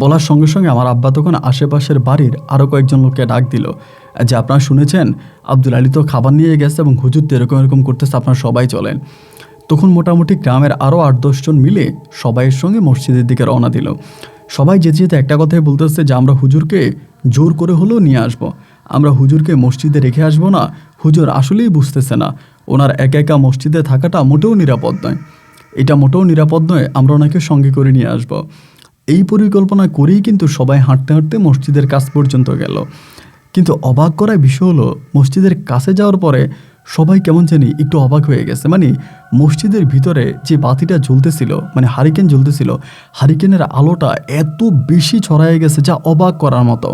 বলার সঙ্গে সঙ্গে আমার আব্বা তখন আশেপাশের বাড়ির আরও কয়েকজন লোককে ডাক দিল যে আপনারা শুনেছেন আব্দুল আলী তো খাবার নিয়ে গেছে এবং হুজুর তো এরকম এরকম করতেছে, আপনারা সবাই চলেন। তখন মোটামুটি গ্রামের আরও 8-10 জন মিলে সবাইয়ের সঙ্গে মসজিদের দিকে রওনা দিল। সবাই যেতে যেতে একটা কথাই বলতেছে যে আমরা হুজুরকে জোর করে হলেও নিয়ে আসবো, আমরা হুজুরকে মসজিদে রেখে আসবো না। হুজুর আসলেই বুঝতেছে না ওনার একা একা মসজিদে থাকাটা মোটেও নিরাপদ নয়, এটা মোটেও নিরাপদ নয়, আমরা ওনাকে সঙ্গে করে নিয়ে আসবো। এই পরিকল্পনা করেই কিন্তু সবাই হাঁটতে হাঁটতে মসজিদের কাছ পর্যন্ত গেল। কিন্তু অবাক করার বিষয় হলো মসজিদের কাছে যাওয়ার পরে সবাই কেমন জানি একটু অবাক হয়ে গেছে। মানে মসজিদের ভিতরে যে বাতিটা জ্বলতেছিল, মানে হারিকেন জ্বলতেছিল, হারিকেনের আলোটা এত বেশি ছড়ায় গেছে যা অবাক করার মতো।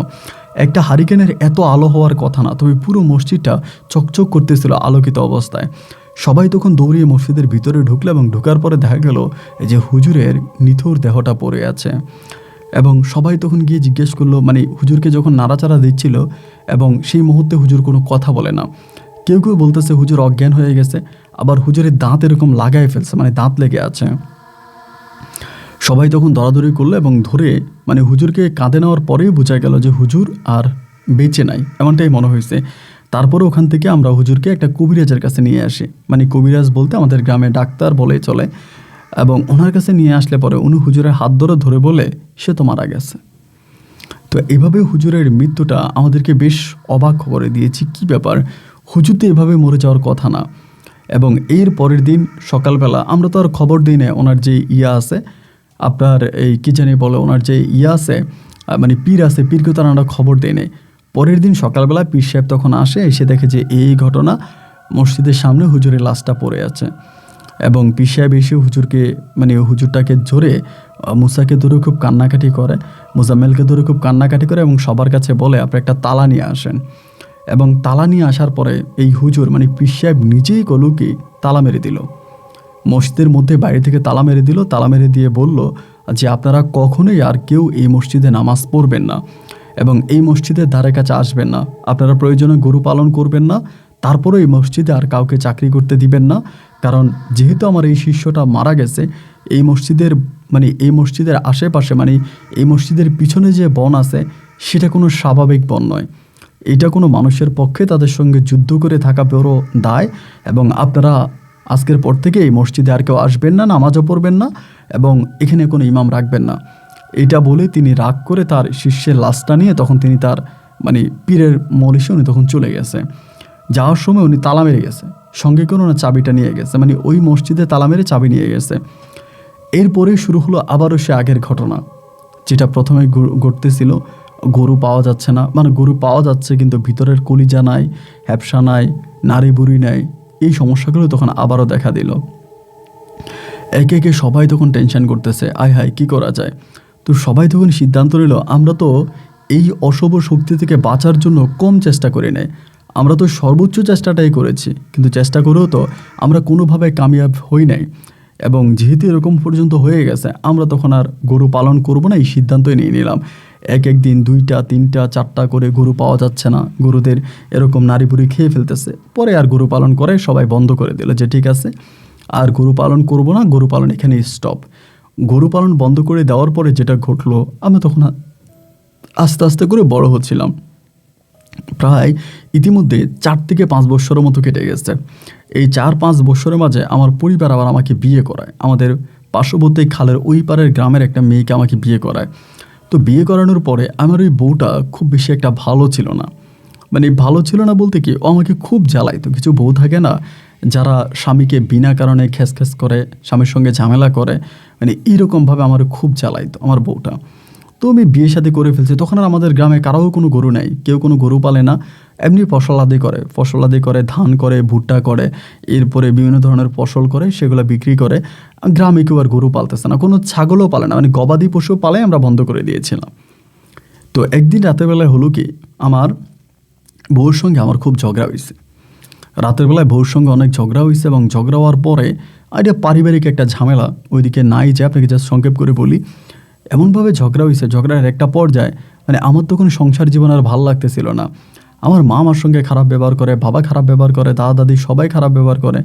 একটা হারিকেনের এত আলো হওয়ার কথা না, তবে পুরো মসজিদটা চকচক করতেছিল আলোকিত অবস্থায়। সবাই তখন দৌড়িয়ে মসজিদের ভিতরে ঢুকলো এবং ঢোকার পরে দেখা গেল যে হুজুরের নিথর দেহটা পড়ে আছে। এবং সবাই তখন গিয়ে জিজ্ঞেস করলো, মানে হুজুরকে যখন নাড়াচাড়া দিচ্ছিল এবং সেই মুহূর্তে হুজুর কোনো কথা বলে না। কেউ কেউ বলতেছে হুজুর অজ্ঞান হয়ে গেছে, আবার হুজুরের দাঁত এরকম লাগায় ফেলছে, মানে দাঁত লেগে আছে। সবাই তখন দৌড়াদৌড়ি করলো এবং ধরে মানে হুজুরকে কাঁধে নেওয়ার পরেই বোঝা গেল যে হুজুর আর বেঁচে নাই, এমনটাই মনে হয়েছে। তারপরে ওখান থেকে আমরা হুজুরকে একটা কবিরাজের কাছে নিয়ে আসি, মানে কবিরাজ বলতে আমাদের গ্রামে ডাক্তার বলেই চলে। এবং ওনার কাছে নিয়ে আসলে পরে উনি হুজুরের হাত ধরে বলে সে তো মারা গেছে। তো এভাবে হুজুরের মৃত্যুটা আমাদেরকে বেশ অবাক করে দিয়েছি, কি ব্যাপার, হুজুর তো এভাবে মরে যাওয়ার কথা না। এবং এর পরের দিন সকালবেলা আমরা তো আর খবর দিই না, ওনার যে আছে আপনার এই কী জানি বলে, ওনার যে আছে মানে পীর আছে, পীরকে তারা আমরা খবর দিই নাই। পরের দিন সকালবেলা পীর সাহেব তখন আসে, এসে দেখে যে এই ঘটনা, মসজিদের সামনে হুজুরের লাশটা পড়ে আছে। এবং পীর সাহেব এসে হুজুরকে মানে হুজুরটাকে ধরে মুসাকে ধরে খুব কান্নাকাটি করে, মুজাম্মেলকে ধরে খুব কান্নাকাটি করে এবং সবার কাছে বলে আপনি একটা তালা নিয়ে আসেন। এবং তালা নিয়ে আসার পরে এই হুজুর মানে পীর সাহেব নিজেই কলুকে তালা মেরে দিল, মসজিদের মধ্যে বাইরে থেকে তালা মেরে দিল। তালা মেরে দিয়ে বলল যে আপনারা কখনোই আর কেউ এই মসজিদে নামাজ পড়বেন না এবং এই মসজিদের ধারে কাছে আসবেন না, আপনারা প্রয়োজনে গরু পালন করবেন না, তারপরেও এই মসজিদে আর কাউকে চাকরি করতে দিবেন না, কারণ যেহেতু আমার এই শিষ্যটা মারা গেছে, এই মসজিদের এই মসজিদের আশেপাশে এই মসজিদের পিছনে যে বন আছে সেটা কোনো স্বাভাবিক বন নয়। এটা কোনো মানুষের পক্ষে তাদের সঙ্গে যুদ্ধ করে থাকা বড় দায়, এবং আপনারা আজকের পর থেকে এই মসজিদে আর কেউ আসবেন না, নামাজও পড়বেন না, এবং এখানে কোনো ইমাম রাখবেন না। এটা বলে তিনি রাগ করে তার শিষ্যের লাশটা নিয়ে তখন তিনি তার পীরের মরিষে উনি তখন চলে গেছে। যাওয়ার সময় উনি তালা মেরে গেছে, সঙ্গে করে ওনার চাবিটা নিয়ে গেছে, ওই মসজিদে তালা মেরে চাবি নিয়ে গেছে। এরপরেই শুরু হলো আবারও সে আগের ঘটনা, যেটা প্রথমে ঘটতেছিল। গরু পাওয়া যাচ্ছে না, গরু পাওয়া যাচ্ছে কিন্তু ভিতরের কলিজা নাই, হ্যাপসা নাই, নাড়ি বুড়ি নাই। এই সমস্যাগুলো তখন আবারও দেখা দিল। একে একে সবাই তখন টেনশন করতেছে, আয় হায় কী করা যায়। তো সবাই তখন সিদ্ধান্ত নিল, আমরা তো এই অশুভ শক্তি থেকে বাঁচার জন্য কম চেষ্টা করি নাই, আমরা তো সর্বোচ্চ চেষ্টাটাই করেছি, কিন্তু চেষ্টা করেও তো আমরা কোনোভাবে কামিয়াব হই নাই। এবং যেহেতু এরকম পর্যন্ত হয়ে গেছে, আমরা তখন আর গরু পালন করব না, এই সিদ্ধান্তই নিয়ে নিলাম। এক একদিন 2টা 3টা 4টা করে গরু পাওয়া যাচ্ছে না, গরুদের এরকম নাড়ি বুড়ি খেয়ে ফেলতেছে। পরে আর গরু পালন করে সবাই বন্ধ করে দিল, যে ঠিক আছে আর গরু পালন করব না, গরু পালন এখানে স্টপ। গরু পালন বন্ধ করে দেওয়ার পরে যেটা ঘটলো, আমি তখন আস্তে আস্তে করে বড় হচ্ছিলাম। প্রায় ইতিমধ্যে 4 থেকে 5 বছরের মতো কেটে গেছে। এই 4-5 বছরের মাঝে আমার পরিবার আবার আমাকে বিয়ে করায়, আমাদের পার্শ্ববর্তী খালের ওই পারের গ্রামের একটা মেয়েকে আমাকে বিয়ে করায়। তো বিয়ে করানোর পরে আমার ওই বউটা খুব বেশি একটা ভালো ছিল না। ভালো ছিল না বলতে কি, ও আমাকে খুব জ্বালাইতো। কিছু বউ থাকে না যারা স্বামীকে বিনা কারণে খ্যাস করে, স্বামীর সঙ্গে ঝামেলা করে, এইরকমভাবে আমার খুব জ্বালাইতো আমার বউটা। তো আমি বিয়ে শাদী করে ফেলছি। তখন আর আমাদের গ্রামে কারোও কোনো গরু নাই, কেউ কোনো গরু পালে না, এমনি ফসল আদি করে, ধান করে, ভুট্টা করে, এরপরে বিভিন্ন ধরনের ফসল করে, সেগুলো বিক্রি করে। গ্রামে কেউ আর গরু পালতেছে না, কোনো ছাগলও পালে না, গবাদি পশু পালে আমরা বন্ধ করে দিয়েছিলাম। তো একদিন রাতের বেলায় হলো কি, আমার বউর সঙ্গে আমার খুব ঝগড়া হয়েছে। রাতের বেলায় বউর সঙ্গে অনেক ঝগড়া হয়েছে, এবং ঝগড়া হওয়ার পরে এটা পারিবারিক একটা ঝামেলা, ওইদিকে নাই যে আপনাকে জাস্ট সংক্ষেপ করে বলি। এমনভাবে ঝগড়া হয়েছে, ঝগড়ার একটা পর্যায়ে আমার তখন সংসার জীবন আর ভালো লাগতেছিল না। আমার মা আমার সঙ্গে খারাপ ব্যবহার করে, বাবা খারাপ ব্যবহার করে, দাদা দাদি সবাই খারাপ ব্যবহার করে।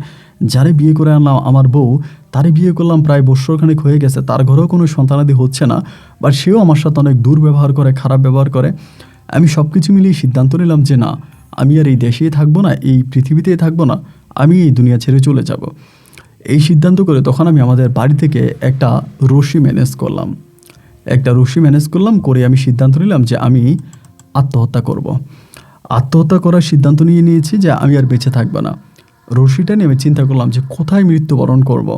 যারে বিয়ে করে আনলাম আমার বউ, তারে বিয়ে করলাম প্রায় বৎসরখানেক হয়ে গেছে, তার ঘরেও কোনো সন্তানাদি হচ্ছে না, বাট সেও আমার সাথে অনেক দুর্ব্যবহার করে, খারাপ ব্যবহার করে। আমি সব কিছু মিলিয়ে সিদ্ধান্ত নিলাম যে না, আমি আর এই দেশেই থাকবো না, এই পৃথিবীতেই থাকবো না, আমি এই দুনিয়া ছেড়ে চলে যাব। এই সিদ্ধান্ত করে তখন আমি আমাদের বাড়ি থেকে একটা রশি ম্যানেজ করলাম, করে আমি সিদ্ধান্ত নিলাম যে আমি আত্মহত্যা করব। আত্মহত্যা করার সিদ্ধান্ত নিয়েছি যে আমি আর বেঁচে থাকবো না। রশিটা নিয়ে আমি চিন্তা করলাম যে কোথায় মৃত্যুবরণ করব।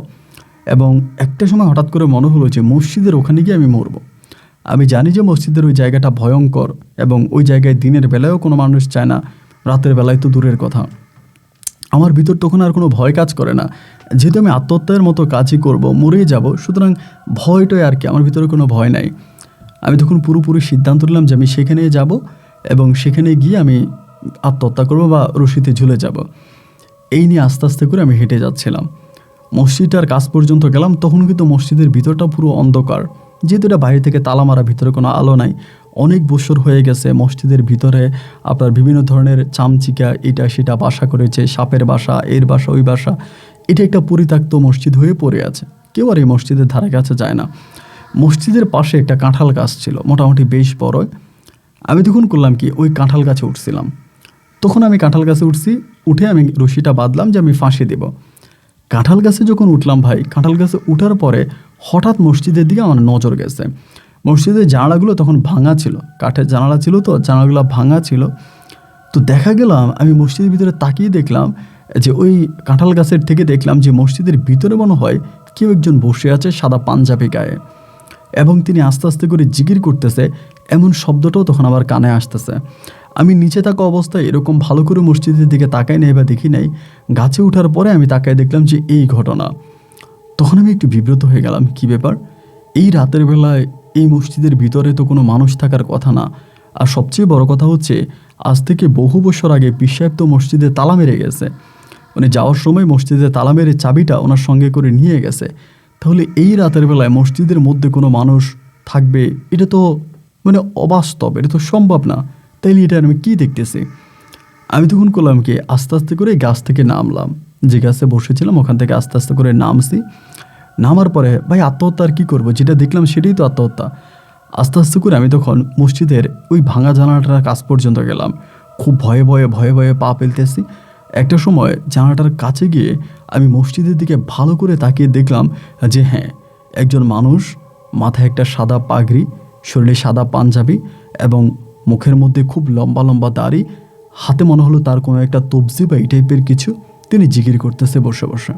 এবং একটা সময় হঠাৎ করে মনে হলো যে মসজিদের ওখানে গিয়ে আমি মরব। আমি জানি যে মসজিদের ওই জায়গাটা ভয়ঙ্কর, এবং ওই জায়গায় দিনের বেলায়ও কোনো মানুষ চায় না, রাতের বেলায় তো দূরের কথা। আমার ভিতর তখন আর কোনো ভয় কাজ করে না, যেহেতু আমি আত্মহত্যার মতো কাজই করব, মরেই যাব, সুতরাং ভয়টাই আর কি, আমার ভিতরে কোনো ভয় নাই। আমি তখন পুরোপুরি সিদ্ধান্ত নিলাম যে আমি সেখানে যাব, এবং সেখানে গিয়ে আমি আত্মহত্যা করব বা রশিতে ঝুলে যাব। এই নিয়ে আস্তে আস্তে করে আমি হেঁটে যাচ্ছিলাম। মসজিদটার কাছ পর্যন্ত গেলাম, তখন কিন্তু মসজিদের ভিতরটা পুরো অন্ধকার, যেহেতু এটা বাইরে থেকে তালা মারা, ভিতরে কোনো আলো নাই। অনেক বছর হয়ে গেছে, মসজিদের ভিতরে আপনার বিভিন্ন ধরনের চামচিকা এটা সেটা বাসা করেছে, সাপের বাসা, এর বাসা, ওই বাসা। এটা একটা পরিত্যক্ত মসজিদ হয়ে পড়ে আছে, কেউ আর এই মসজিদের ধারে কাছে যায় না। মসজিদের পাশে একটা কাঁঠাল গাছ ছিল, মোটামুটি বেশ বড়। আমি তখন করলাম কি, ওই কাঁঠাল গাছে উঠছিলাম। তখন আমি কাঁঠাল গাছে উঠে আমি রশিটা বাঁধলাম যে আমি ফাঁসি দেব। কাঁঠাল গাছে যখন উঠলাম ভাই, কাঁঠাল গাছে উঠার পরে হঠাৎ মসজিদের দিকে আমার নজর গেছে। মসজিদের জানালাগুলো তখন ভাঙা ছিল, কাঠের জানালা ছিল, তো জানালাগুলো ভাঙা ছিল। তো দেখা গেলাম, আমি মসজিদের ভিতরে তাকিয়ে দেখলাম যে ওই কাঁঠাল গাছের থেকে দেখলাম যে মসজিদের ভিতরে মনে হয় কেউ একজন বসে আছে সাদা পাঞ্জাবি গায়ে, এবং তিনি আস্তে আস্তে করে জিকির করতেছে, এমন শব্দটাও তখন আমার কানে আসতেছে। আমি নিচে থাকা অবস্থায় এরকম ভালো করে মসজিদের দিকে তাকাই নাই বা দেখি নাই। গাছে ওঠার পরে আমি তাকায় দেখলাম যে এই ঘটনা। তখন আমি একটু বিব্রত হয়ে গেলাম, কি ব্যাপার, এই রাতের বেলায় এই মসজিদের ভিতরে তো কোনো মানুষ থাকার কথা না। আর সবচেয়ে বড় কথা হচ্ছে, আজ থেকে বহু বছর আগে পীর সাহেব তো মসজিদে তালা মেরে গেছে, যাওয়ার সময় মসজিদে তালা মেরে চাবিটা ওনার সঙ্গে করে নিয়ে গেছে। তাহলে এই রাতের বেলায় মসজিদের মধ্যে কোনো মানুষ থাকবে, এটা তো অবাস্তব, এটা তো সম্ভব না। তাইলে এটা আমি কী দেখতেছি? আমি তখন করলাম কি, আস্তে আস্তে করে গাছ থেকে নামলাম। যে গাছে বসেছিলাম ওখান থেকে আস্তে আস্তে করে নামছি। নামার পরে ভাই আত্মহত্যা আর কী করবো, যেটা দেখলাম সেটাই তো আত্মহত্যা। আস্তে আস্তে করে আমি তখন মসজিদের ওই ভাঙা জানালাটার কাছ পর্যন্ত গেলাম। খুব ভয়ে ভয়ে ভয়ে ভয়ে পা ফেলতেছি। একটা সময় জানালাটার কাছে গিয়ে আমি মসজিদের দিকে ভালো করে তাকিয়ে দেখলাম যে হ্যাঁ, একজন মানুষ, মাথায় একটা সাদা পাগড়ি, শরীরে সাদা পাঞ্জাবি এবং মুখের মধ্যে খুব লম্বা লম্বা দাড়ি, হাতে মনে হলো তার কোনো একটা তবজি বা এই টাইপের কিছু, তিনি জিকির করতেছে বসে বসে।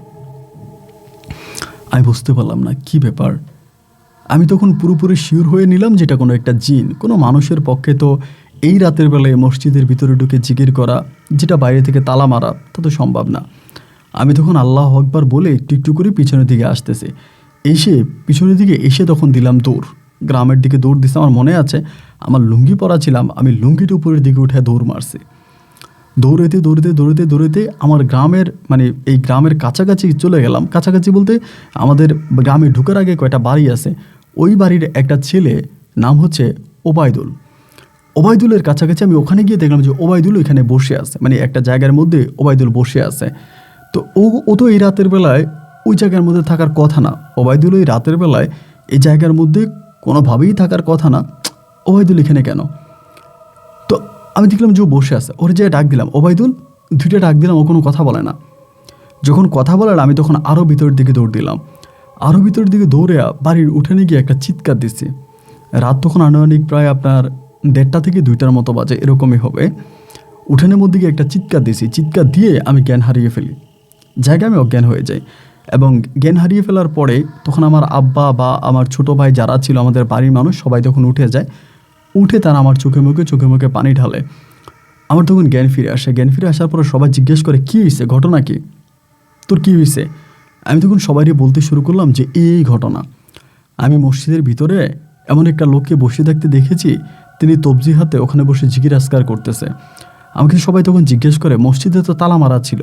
আমি বুঝতে পারলাম না কি ব্যাপার। আমি তখন পুরোপুরি শিওর হয়ে নিলাম যেটা কোনো একটা জিন। কোনো মানুষের পক্ষে তো এই রাতের বেলায় মসজিদের ভিতরে ঢুকে জিকির করা, যেটা বাইরে থেকে তালা মারা, তা তো সম্ভব না। আমি তখন আল্লাহ আকবার বলে একটু একটু করে পিছনের দিকে আসতেছি। পিছনের দিকে এসে তখন দিলাম দৌড়, গ্রামের দিকে দৌড় দিছে। আমার মনে আছে আমার লুঙ্গি পরা ছিলাম, আমি লুঙ্গিটা উপরের দিকে উঠে দৌড় মারছি। দৌড়াইতে দৌড়াতে দৌড়াতে দৌড়াতে আমার গ্রামের এই গ্রামের কাছাকাছি চলে গেলাম। কাছাকাছি বলতে আমাদের গ্রামে ঢুকার আগে কয়টা বাড়ি আছে, ওই বাড়ির একটা ছেলে, নাম হচ্ছে ওবায়দুল। ওবায়দুলের কাছাকাছি আমি ওখানে গিয়ে দেখলাম যে ওবায়দুল এখানে বসে আছে, একটা জায়গার মধ্যে ওবায়দুল বসে আছে। তো ও তো এই রাতের বেলায় ওই জায়গার মধ্যে থাকার কথা না। ওবায়দুল ওই রাতের বেলায় এই জায়গার মধ্যে কোনোভাবেই থাকার কথা না। ওবায়দুল এখানে কেন? তো আমি দেখলাম যে ও বসে আছে, ওর যে ডাক দিলাম ওবায়দুল, দুইটা ডাক দিলাম, ও কোনো কথা বলে না। যখন কথা বলার আমি তখন আরও ভিতরের দিকে দৌড় দিলাম। আরও ভিতরের দিকে দৌড়ে বাড়ির উঠানে গিয়ে একটা চিৎকার দিচ্ছি। রাত তখন আনুমানিক প্রায় আপনার 1:30 থেকে 2টার মতো বাজে, এরকমই হবে। উঠানের মধ্যে গিয়ে একটা চিৎকার দিয়েছি। চিৎকার দিয়ে আমি জ্ঞান হারিয়ে ফেলি, জায়গায় আমি অজ্ঞান হয়ে যাই। এবং জ্ঞান হারিয়ে ফেলার পরে তখন আমার আব্বা বা আমার ছোট ভাই যারা ছিল, আমাদের বাড়ির মানুষ সবাই তখন উঠে যায়। উঠে তারা আমার চোখে মুখে পানি ঢালে। আমার তখন জ্ঞান ফিরে আসে। জ্ঞান ফিরে আসার পরে সবাই জিজ্ঞেস করে কী হয়েছে, ঘটনা কি, তোর কী হয়েছে? আমি তখন সবাইকে বলতে শুরু করলাম যে এই ঘটনা। আমি মসজিদের ভিতরে এমন একটা লোককে বসে থাকতে দেখেছি, তিনি তবজি হাতে ওখানে বসে জিকির আসকার করতেছে। আমাকে সবাই তখন জিজ্ঞেস করে মসজিদে তো তালা মারা ছিল,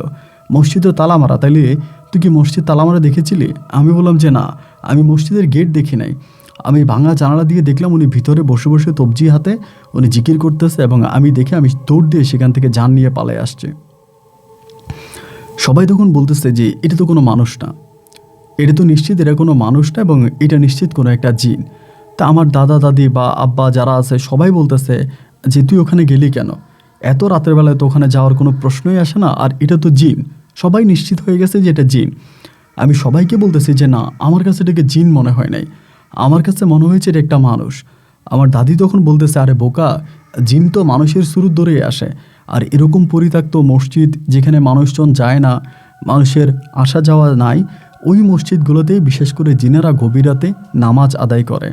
মসজিদে তালা মারা, তাইলে তুই কি মসজিদ তালা মারা দেখেছিলি? আমি বললাম যে না, আমি মসজিদের গেট দেখি নাই, আমি ভাঙা জানালা দিয়ে দেখলাম উনি ভিতরে বসে বসে তবজি হাতে উনি জিকির করতেছে, এবং আমি দেখে আমি দৌড় দিয়ে সেখান থেকে জান নিয়ে পালায় আসছে। সবাই তখন বলতেছে যে এটা তো কোনো মানুষ না, এটা তো নিশ্চিত এটা কোনো মানুষ না, এবং এটা নিশ্চিত কোনো একটা জিন। তা আমার দাদা দাদি বা আব্বা যারা আছে সবাই বলতেছে যে তুই ওখানে গেলি কেন, এত রাতের বেলায় তো ওখানে যাওয়ার কোনো প্রশ্নই আসে না, আর এটা তো জিন। সবাই নিশ্চিত হয়ে গেছে যে এটা জিন। আমি সবাইকে বলতেছি যে না, আমার কাছে এটাকে জিন মনে হয় নাই, আমার কাছে মনে হয়েছে এটা একটা মানুষ। আমার দাদি তখন বলতেছে আরে বোকা, জিন তো মানুষের সুরত ধরেই আসে, আর এরকম পরিত্যক্ত মসজিদ যেখানে মানুষজন যায় না, মানুষের আসা যাওয়া নাই, ওই মসজিদগুলোতেই বিশেষ করে জিনেরা গভীর রাতে নামাজ আদায় করে।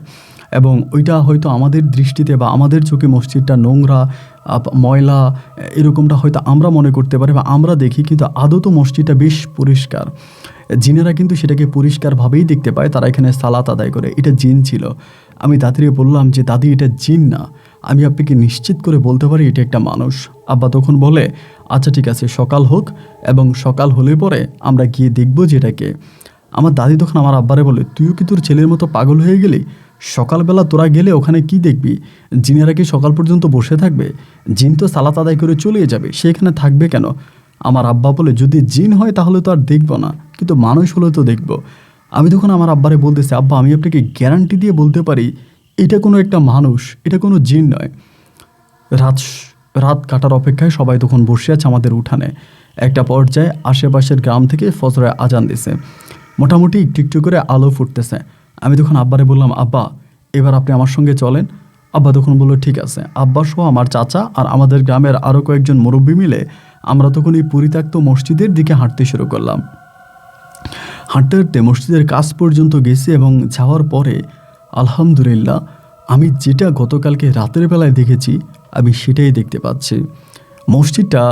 এবং ওইটা হয়তো আমাদের দৃষ্টিতে বা আমাদের চোখে মসজিদটা নোংরা, ময়লা, এরকমটা হয়তো আমরা মনে করতে পারি বা আমরা দেখি, কিন্তু আদৌ মসজিদটা বেশ পরিষ্কার। জিনেরা কিন্তু সেটাকে পরিষ্কারভাবেই দেখতে পায়, তারা এখানে সালাত আদায় করে। এটা জিন ছিল। আমি দাদিকে বললাম যে দাদি এটা জিন না, আমি আপনাকে নিশ্চিত করে বলতে পারি এটা একটা মানুষ। আব্বা তখন বলে আচ্ছা ঠিক আছে, সকাল হোক, এবং সকাল হলে পরে আমরা গিয়ে দেখবো যে এটাকে। আমার দাদি তখন আমার আব্বারে বলে তুইও কি তোর ছেলের মতো পাগল হয়ে গেলি? সকালবেলা তোরা গেলে ওখানে কি দেখবি? জিনেরা কি সকাল পর্যন্ত বসে থাকবে? জিন তো সালাত আদায় করে চলে যাবে, সেখানে থাকবে কেন? আমার আব্বা বলে যদি জিন হয় তাহলে তো আর দেখবো না, কিন্তু মানুষ হলে তো দেখবো। আমি তখন আমার আব্বারে বলতেছি আব্বা আমি আপনাকে গ্যারান্টি দিয়ে বলতে পারি এটা কোনো একটা মানুষ, এটা কোনো জিন নয়। রাত কাটার অপেক্ষায় সবাই তখন বসে আছে আমাদের উঠানে। একটা পর্যায়ে আশেপাশের গ্রাম থেকে ফজরের আজান দিছে, মোটামুটি একটু একটু করে আলো ফুটতেছে। আমি তখন আব্বারে বললাম আব্বা এবার আপনি আমার সঙ্গে চলেন। আব্বা তখন বললো ঠিক আছে। আব্বা সহ আমার চাচা আর আমাদের গ্রামের আরও কয়েকজন মুরব্বী মিলে আমরা তখন এই পরিত্যক্ত মসজিদের দিকে হাঁটতে শুরু করলাম। হাঁটতে হাঁটতে মসজিদের কাছ পর্যন্ত গেছি, এবং যাওয়ার পরে আলহামদুলিল্লাহ আমি যেটা গতকালকে রাতের বেলায় দেখেছি আমি সেটাই দেখতে পাচ্ছি। মসজিদটা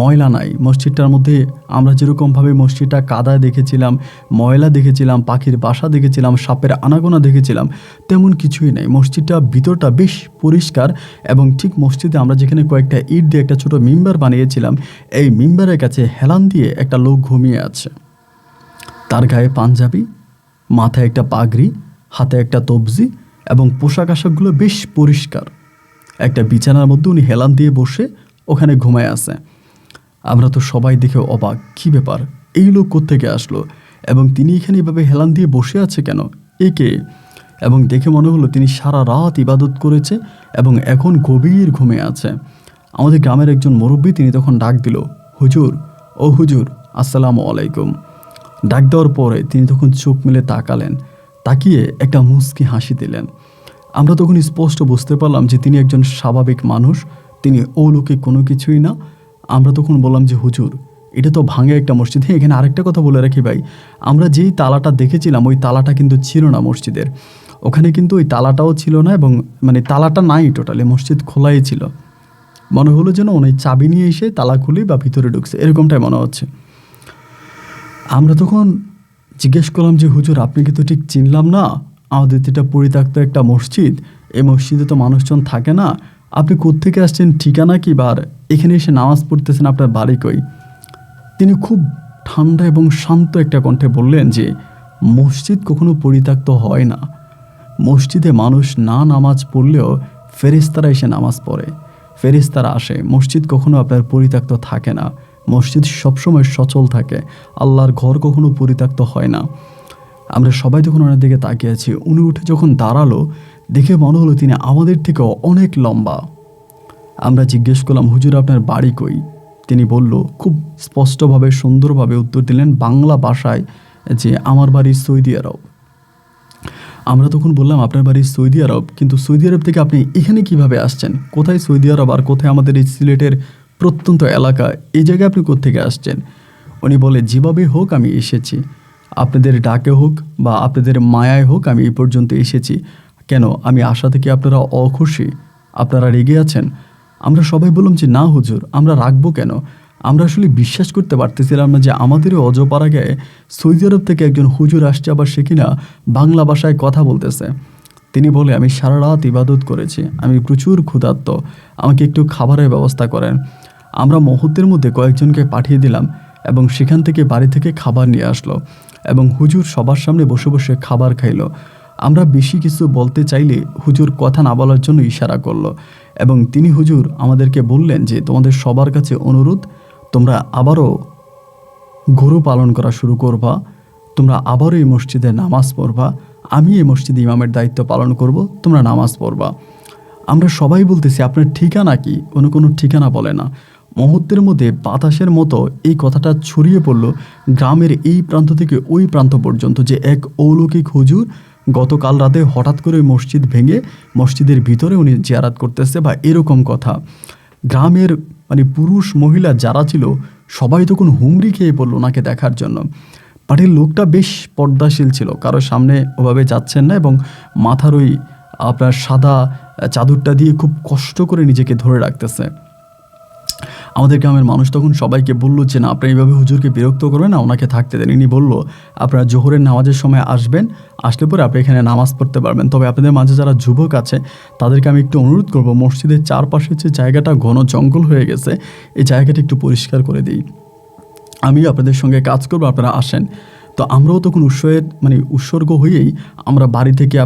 ময়লা নাই। মসজিদটার মধ্যে আমরা যেরকমভাবে মসজিদটা কাদায় দেখেছিলাম, ময়লা দেখেছিলাম, পাখির বাসা দেখেছিলাম, সাপের আনাগোনা দেখেছিলাম, তেমন কিছুই নেই। মসজিদটা ভিতরটা বেশ পরিষ্কার, এবং ঠিক মসজিদে আমরা যেখানে কয়েকটা ইট দিয়ে একটা ছোটো মিম্বার বানিয়েছিলাম, এই মিম্বারের কাছে হেলান দিয়ে একটা লোক ঘুমিয়ে আছে। তার গায়ে পাঞ্জাবি, মাথায় একটা পাগড়ি, হাতে একটা তবজি, এবং পোশাক আশাকগুলো বেশ পরিষ্কার। একটা বিছানার মধ্যে উনি হেলান দিয়ে বসে ওখানে ঘুমায় আছে। আমরা তো সবাই দেখে অবাক, কী ব্যাপার, এই লোক কোত্থেকে আসলো এবং তিনি এখানে এভাবে হেলান দিয়ে বসে আছে কেন, একে? এবং দেখে মনে হলো তিনি সারা রাত ইবাদত করেছে এবং এখন গভীর ঘুমে আছে। আমাদের গ্রামের একজন মুরব্বী তিনি তখন ডাক দিল, হুজুর, ও হুজুর, আসসালামু আলাইকুম। ডাক দেওয়ার পরে তিনি তখন চোখ মেলে তাকালেন, তাকিয়ে একটা মুচকি হাসি দিলেন। আমরা তখন স্পষ্ট বুঝতে পারলাম যে তিনি একজন স্বাভাবিক মানুষ, তিনি অলৌকিক কোনো কিছুই না। আমরা তখন বললাম যে হুজুর, এটা তো ভাঙে একটা মসজিদ। হ্যাঁ, এখানে আরেকটা কথা বলে রাখি ভাই, আমরা যেই তালাটা দেখেছিলাম ওই তালাটা কিন্তু ছিল না মসজিদের, ওখানে কিন্তু ওই তালাটাও ছিল না এবং মানে তালাটা নাই, টোটালি মসজিদ খোলাই ছিল। মনে হলো যেন উনি চাবি নিয়ে এসে তালা খুলে বা ভিতরে ঢুকছে, এরকমটাই মনে হচ্ছে। আমরা তখন জিজ্ঞেস করলাম যে হুজুর, আপনাকে তো ঠিক চিনলাম না, আমাদের এটা পরিত্যক্ত একটা মসজিদ, এই মসজিদে তো মানুষজন থাকে না, আপনি কোত্থেকে আসছেন, ঠিকানা কি, বার এখানে এসে নামাজ পড়তেছেন, আপনার বাড়ি কই? তিনি খুব ঠান্ডা এবং শান্ত একটা কণ্ঠে বললেন যে মসজিদ কখনো পরিত্যক্ত হয় না, মসজিদে মানুষ না নামাজ পড়লেও ফেরেশতারা এসে নামাজ পড়ে, ফেরেশতারা আসে, মসজিদ কখনো আপনার পরিত্যক্ত থাকে না, মসজিদ সবসময় সচল থাকে, আল্লাহর ঘর কখনো পরিত্যক্ত হয় না। আমরা সবাই তখন ওনার দিকে তাকিয়ে আছি। উনি উঠে যখন দাঁড়ালো, দেখে মনে হলো তিনি আমাদের থেকেও অনেক লম্বা। আমরা জিজ্ঞেস করলাম, হুজুর, আপনার বাড়ি কই? তিনি বলল, খুব স্পষ্টভাবে সুন্দরভাবে উত্তর দিলেন বাংলা ভাষায় যে আমার বাড়ি সৌদি আরব। আমরা তখন বললাম, আপনার বাড়ি সৌদি আরব, কিন্তু সৌদি আরব থেকে আপনি এখানে কিভাবে আসছেন? কোথায় সৌদি আরব আর কোথায় আমাদের এই সিলেটের প্রত্যন্ত এলাকা, এই জায়গায় আপনি কোত্থেকে আসছেন? উনি বলে, যেভাবে হোক আমি এসেছি, আপনাদের ডাকে হোক বা আপনাদের মায়ায় হোক আমি এই পর্যন্ত এসেছি। কেন, আমি আশা থেকে আপনারা অখুশি, আপনারা রেগে আছেন? আমরা সবাই বললাম যে না হুজুর, আমরা রাখবো কেন? আমরা আসলে বিশ্বাস করতে পারতেছিলাম না যে আমাদের অজপাড়া গায়ে সৌদি আরব থেকে একজন হুজুর আসছে, আবার সে কিনা বাংলা ভাষায় কথা বলতেছে। তিনি বলে, আমি সারা রাত ইবাদত করেছি, আমি প্রচুর ক্ষুধার্ত, আমাকে একটু খাবারের ব্যবস্থা করেন। আমরা মুহূর্তের মধ্যে কয়েকজনকে পাঠিয়ে দিলাম এবং সেখান থেকে বাড়ি থেকে খাবার নিয়ে আসলো এবং হুজুর সবার সামনে বসে বসে খাবার খাইলো। আমরা বেশি কিছু বলতে চাইলে হুজুর কথা না বলার জন্য ইশারা করলো এবং তিনি হুজুর আমাদেরকে বললেন যে তোমাদের সবার কাছে অনুরোধ, তোমরা আবারও গরু পালন করা শুরু করবা, তোমরা আবারও এই মসজিদে নামাজ পড়বা, আমি এই মসজিদে ইমামের দায়িত্ব পালন করব, তোমরা নামাজ পড়বা। আমরা সবাই বলতেছি আপনার ঠিকানা কি? কোনো ঠিকানা বলে না। মুহূর্তের মধ্যে বাতাসের মতো এই কথাটা ছড়িয়ে পড়ল গ্রামের এই প্রান্ত থেকে ওই প্রান্ত পর্যন্ত যে এক অলৌকিক হুজুর গতকাল রাতে হঠাৎ করে মসজিদ ভেঙে মসজিদের ভিতরে উনি জিয়ারাত করতেছে বা এরকম কথা। গ্রামের মানে পুরুষ মহিলা যারা ছিল সবাই তখন হুমড়ি খেয়ে পড়লো ওনাকে দেখার জন্য। বাড়ির লোকটা বেশ পর্দাশীল ছিল, কারো সামনে ওভাবে যাচ্ছেন না এবং মাথার ওই আপনার সাদা চাদরটা দিয়ে খুব কষ্ট করে নিজেকে ধরে রাখতেছে। আমাদের গ্রামের মানুষ তখন সবাইকে বলল যে না, আপনারা এইভাবে হুজুরকে বিরক্ত করবেন না, ওনাকে থাকতে দেন। ইনি বলল, আপনারা জোহরের নামাজের সময় আসবেন, আসলে পরে আপনি এখানে নামাজ পড়তে পারবেন। তবে আপনাদের মাঝে যারা যুবক আছে তাদেরকে আমি একটু অনুরোধ করব, মসজিদের চারপাশে যে জায়গাটা ঘন জঙ্গল হয়ে গেছে এই জায়গাটা একটু পরিষ্কার করে দিই, আমি আপনাদের সঙ্গে কাজ করবো, আপনারা আসেন। তো আমরাও তখন উৎসর্গ হয়েই আমরা বাড়ি থেকে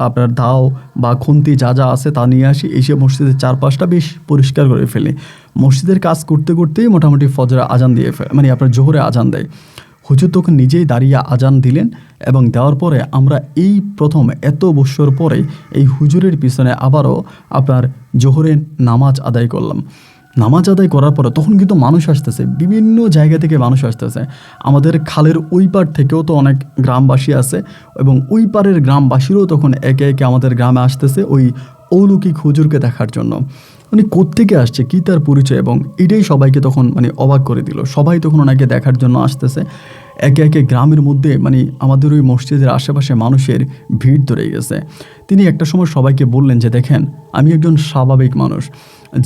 আপনার দাও বা খুন্তি যা যা আছে তা নিয়ে আসি, এসে মসজিদের চারপাশটা বেশ পরিষ্কার করে ফেলি। মসজিদের কাজ করতে করতেই মোটামুটি ফজরে আজান দিয়ে আপনার জোহরে আজান দেয়। হুজুর তখন নিজেই দাঁড়িয়ে আজান দিলেন এবং দেওয়ার পরে আমরা এই প্রথম এত বছর পরে এই হুজুরের পিছনে আবারও আপনার জোহরের নামাজ আদায় করলাম। নামাজ আদায় করার পরে তখন কিন্তু মানুষ আসতেছে, বিভিন্ন জায়গা থেকে মানুষ আসতেছে। আমাদের খালের ওই পার থেকেও তো অনেক গ্রামবাসী আছে এবং ওই পারের গ্রামবাসীরাও তখন একে একে আমাদের গ্রামে আসতেছে ওই অলৌকিক হুজুরকে দেখার জন্য। উনি কোত্থেকে আসছে, কী তার পরিচয়, এবং এটাই সবাইকে তখন অবাক করে দিল। সবাই তখন ওনাকে দেখার জন্য আসতেছে। একে একে গ্রামের মধ্যে আমাদের ওই মসজিদের আশেপাশে মানুষের ভিড় ধরে গেছে। তিনি একটা সময় সবাইকে বললেন যে দেখেন, আমি একজন স্বাভাবিক মানুষ,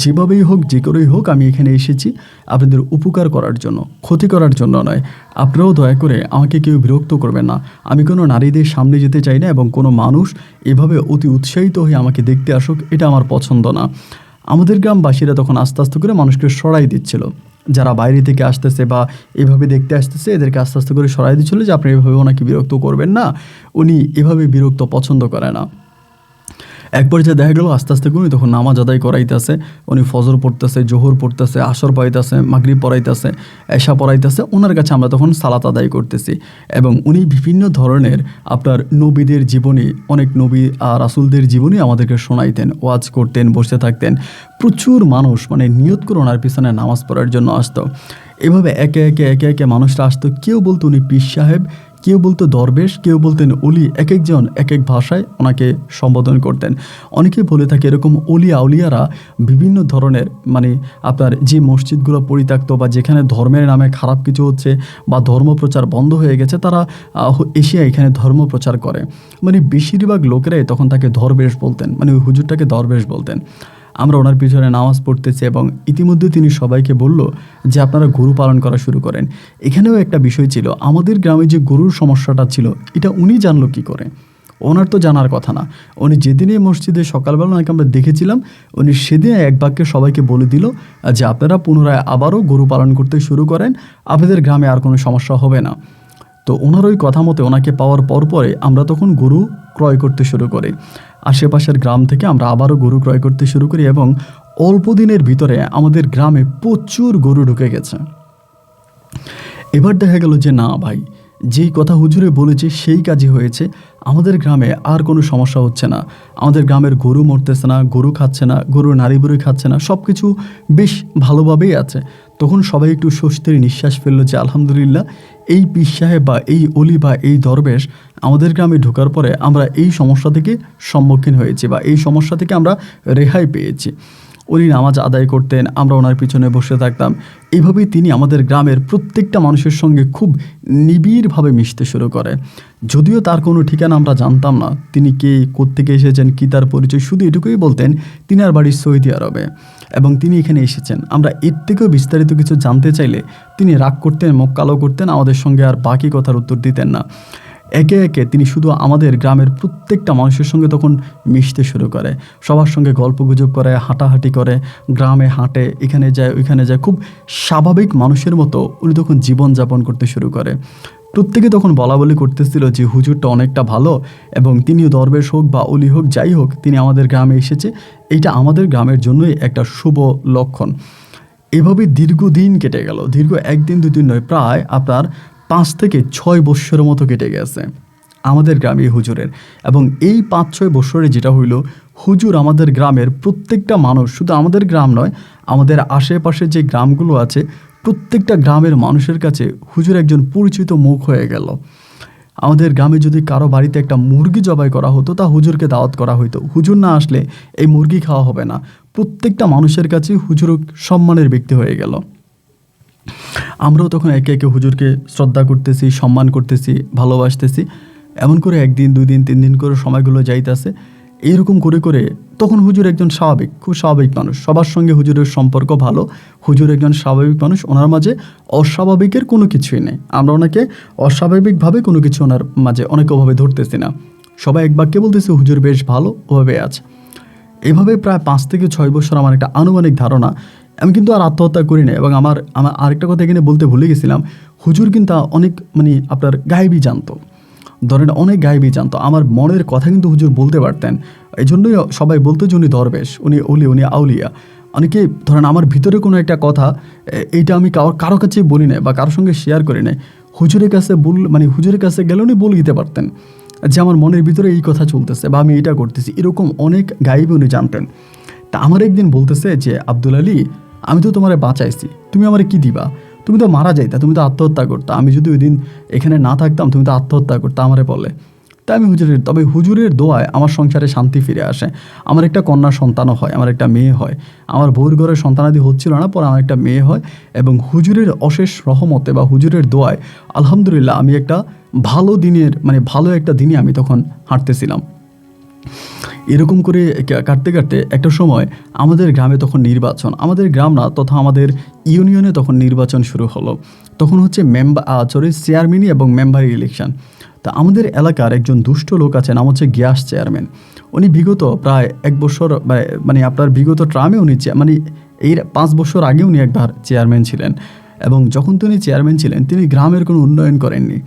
যেভাবেই হোক যে করেই হোক আমি এখানে এসেছি আপনাদের উপকার করার জন্য, ক্ষতি করার জন্য নয়। আপনারাও দয়া করে আমাকে কেউ বিরক্ত করবেন না। আমি কোনো নারীদের সামনে যেতে চাই না এবং কোনো মানুষ এভাবে অতি উৎসাহিত হয়ে আমাকে দেখতে আসুক, এটা আমার পছন্দ না। আমাদের গ্রামবাসীরা তখন আস্তে আস্তে করে মানুষকে সরাই দিচ্ছিল, যারা বাইরে থেকে আসতেছে বা এভাবে দেখতে আসতেছে এদেরকে আস্তে আস্তে করে সরাই দিচ্ছিল যে আপনি এভাবে ওনাকে বিরক্ত করবেন না, উনি এভাবে বিরক্ত পছন্দ করে না। এক পর্যায়ে দেখা গেল আস্তে আস্তে উনি তখন নামাজ আদায় করাইতেছে, উনি ফজর পড়তেছে, জোহর পড়তেছে, আসর পড়াইতেছে, মাগরিব পড়াইতেছে, এশা পড়াইতেছে। ওনার কাছে আমরা তখন সালাত আদায় করতেছি এবং উনি বিভিন্ন ধরনের আপনার নবীদের জীবনী, অনেক নবী আর রাসূলদের জীবনী আমাদেরকে শোনাইতেন, ওয়াজ করতেন, বসে থাকতেন। প্রচুর মানুষ মানে নিয়ত করে ওনার পিছনে নামাজ পড়ার জন্য আসতো। এভাবে একে একে একে একে মানুষরা আসতো। কেউ বলতো উনি পীর সাহেব, কেউ বলতো দরবেশ, কেউ বলতেন অলি। এক একজন এক এক ভাষায় ওনাকে সম্বোধন করতেন। অনেকে বলে থাকে এরকম অলি আউলিয়ারা বিভিন্ন ধরনের মানে আপনার যে মসজিদগুলো পরিত্যক্ত বা যেখানে ধর্মের নামে খারাপ কিছু হচ্ছে বা ধর্মপ্রচার বন্ধ হয়ে গেছে, তারা এসে এখানে ধর্ম প্রচার করে। মানে বেশিরভাগ লোকেরাই তখন তাকে দরবেশ বলতেন, মানে ওই হুজুরটাকে দরবেশ বলতেন। আমরা ওনার পিছনে নামাজ পড়তেছি এবং ইতিমধ্যে তিনি সবাইকে বলল যে আপনারা গরু পালন করা শুরু করেন। এখানেও একটা বিষয় ছিল, আমাদের গ্রামে যে গরুর সমস্যাটা ছিল এটা উনি জানলো কী করে? ওনার তো জানার কথা না। উনি যেদিনই মসজিদে সকালবেলা ওনাকে আমরা দেখেছিলাম, উনি সেদিন এক বাক্যে সবাইকে বলে দিল যে আপনারা পুনরায় আবারও গরু পালন করতে শুরু করেন, আপনাদের গ্রামে আর কোনো সমস্যা হবে না। তো ওনার ওই কথা মতে ওনাকে পাওয়ার পরে আমরা তখন গরু ক্রয় করতে শুরু করি। আশেপাশের গ্রাম থেকে আমরা আবারও গরু ক্রয় করতে শুরু করি এবং অল্প দিনের ভিতরে আমাদের গ্রামে প্রচুর গরু ঢুকে গেছে। এবার দেখা গেল যে না ভাই, যেই কথা হুজুরে বলেছে সেই কাজই হয়েছে। আমাদের গ্রামে আর কোনো সমস্যা হচ্ছে না। আমাদের গ্রামের গরু মরতেছে না, গরু খাচ্ছে না, গরু নারী বুড়ি খাচ্ছে না, সব কিছু বেশ ভালোভাবেই আছে। তখন সবাই একটু স্বস্তির নিঃশ্বাস ফেললো যে আলহামদুলিল্লাহ, এই পীর সাহেব বা এই অলি বা এই দরবেশ আমাদের গ্রামে ঢোকার পরে আমরা এই সমস্যা থেকে সম্মুখীন হয়েছি বা এই সমস্যা থেকে আমরা রেহাই পেয়েছি। উনি নামাজ আদায় করতেন, আমরা ওনার পিছনে বসে থাকতাম। এইভাবেই তিনি আমাদের গ্রামের প্রত্যেকটা মানুষের সঙ্গে খুব নিবিড়ভাবে মিশতে শুরু করে। যদিও তার কোনো ঠিকানা আমরা জানতাম না, তিনি কে, কোত্থেকে এসেছেন, কী তার পরিচয়, শুধু এটুকুই বলতেন তিনার বাড়ি সৌদি আরবে এবং তিনি এখানে এসেছেন। আমরা এর থেকেও বিস্তারিত কিছু জানতে চাইলে তিনি রাগ করতেন, মুখ কালো করতেন, আমাদের সঙ্গে আর বাকি কথার উত্তর দিতেন না। একে একে তিনি শুধু আমাদের গ্রামের প্রত্যেকটা মানুষের সঙ্গে তখন মিশতে শুরু করে, সবার সঙ্গে গল্পগুজব করে, হাঁটাহাঁটি করে, গ্রামে হাঁটে, এখানে যায় ওইখানে যায়। খুব স্বাভাবিক মানুষের মতো উনি তখন জীবনযাপন করতে শুরু করে। প্রত্যেকে তখন বলা বলি করতেছিল যে হুজুরটা অনেকটা ভালো এবং তিনি দরবেশ হোক বা অলি হোক, যাই হোক, তিনি আমাদের গ্রামে এসেছে, এইটা আমাদের গ্রামের জন্যই একটা শুভ লক্ষণ। এভাবে দীর্ঘদিন কেটে গেল। দীর্ঘ একদিন দুদিন নয়, প্রায় আপনার 5 থেকে 6 বৎসরের মতো কেটে গেছে আমাদের গ্রামে হুজুরের। এবং এই 5-6 বৎসরে যেটা হইল, হুজুর আমাদের গ্রামের প্রত্যেকটা মানুষ, শুধু আমাদের গ্রাম নয়, আমাদের আশেপাশে যে গ্রামগুলো আছে প্রত্যেকটা গ্রামের মানুষের কাছে হুজুর একজন পরিচিত মুখ হয়ে গেল। আমাদের গ্রামে যদি কারো বাড়িতে একটা মুরগি জবাই করা হতো, তা হুজুরকে দাওয়াত করা হতো। হুজুর না আসলে এই মুরগি খাওয়া হবে না। প্রত্যেকটা মানুষের কাছে হুজুর সম্মানের ব্যক্তি হয়ে গেল। আমরাও তখন একে একে হুজুরকে শ্রদ্ধা করতেছি, সম্মান করতেছি, ভালোবাসতেছি। এমন করে 1 দিন 2 দিন 3 দিন করে সময়গুলো যাইতেছে। এইরকম করে করে তখন হুজুর একজন স্বাভাবিক, খুব স্বাভাবিক মানুষ। সবার সঙ্গে হুজুরের সম্পর্ক ভালো। হুজুর একজন স্বাভাবিক মানুষ, ওনার মাঝে অস্বাভাবিকের কোনো কিছুই নেই। আমরা ওনাকে অস্বাভাবিকভাবে কোনো কিছু ওনার মাঝে অনেকভাবে ধরতেছি না। সবাই এক বাক্যে বলতেছে হুজুর বেশ ভালো ওভাবে আছে। এভাবে প্রায় 5 থেকে 6 বছর আমার একটা আনুমানিক ধারণা। আমি কিন্তু আর আত্মহত্যা করি না। এবং আমার আরেকটা কথা এখানে বলতে ভুলে গেছিলাম, হুজুর কিন্তু অনেক মানে আপনার গায়েবী জানতো। ধরেন অনেক গায়েবী জানতো। আমার মনের কথা কিন্তু হুজুর বলতে পারতেন। এই জন্যই সবাই বলতো যে উনি দরবেশ, উনি অলি, উনি আউলিয়া। অনেকে ধরেন আমার ভিতরে কোনো একটা কথা, এইটা আমি কারো কাছে বলি না বা কারোর সঙ্গে শেয়ার করি না, হুজুরের কাছে মানে হুজুরের কাছে গেলে উনি বলে দিতে পারতেন যে আমার মনের ভিতরে এই কথা চলতেছে বা আমি এটা করতেছি। এরকম অনেক গায়েবী উনি জানতেন। তা আমার একদিন বলতেছে যে আব্দুল আলী, আমি তো তোমারে বাঁচাইছি, তুমি আমারে কি দিবা? তুমি তো মারা যাইতা, তুমি তো আত্মহত্যা করতা। আমি যদি ওই দিন এখানে না থাকতাম, তুমি তো আত্মহত্যা করতা, আমারে বলে। তাই আমি তবে হুজুরের দোয়ায় আমার সংসারে শান্তি ফিরে আসে। আমার একটা কন্যা সন্তানও হয়, আমার একটা মেয়ে হয়। আমার বউর ঘরে সন্তানাদি হচ্ছিল না, পরে আমার একটা মেয়ে হয়। এবং হুজুরের অশেষ রহমতে বা হুজুরের দোয়ায় আলহামদুলিল্লাহ আমি একটা ভালো একটা দিনে আমি তখন হাঁটতেছিলাম। এরকম করে কাটতে কাটতে একটা সময় আমাদের গ্রামে তখন নির্বাচন, আমাদের গ্রাম না তথা আমাদের ইউনিয়নে তখন নির্বাচন শুরু হলো। তখন হচ্ছে চেয়ারম্যানই এবং মেম্বারি ইলেকশন। তা আমাদের এলাকার একজন দুষ্ট লোক আছে, নাম হচ্ছে গ্যাস চেয়ারম্যান। উনি বিগত প্রায় 1 বছর মানে আপনার বিগত ট্রামে উনি মানে এই 5 বছর আগে উনি একবার চেয়ারম্যান ছিলেন। এবং যখন তিনি চেয়ারম্যান ছিলেন তিনি গ্রামের কোনো উন্নয়ন করেননি।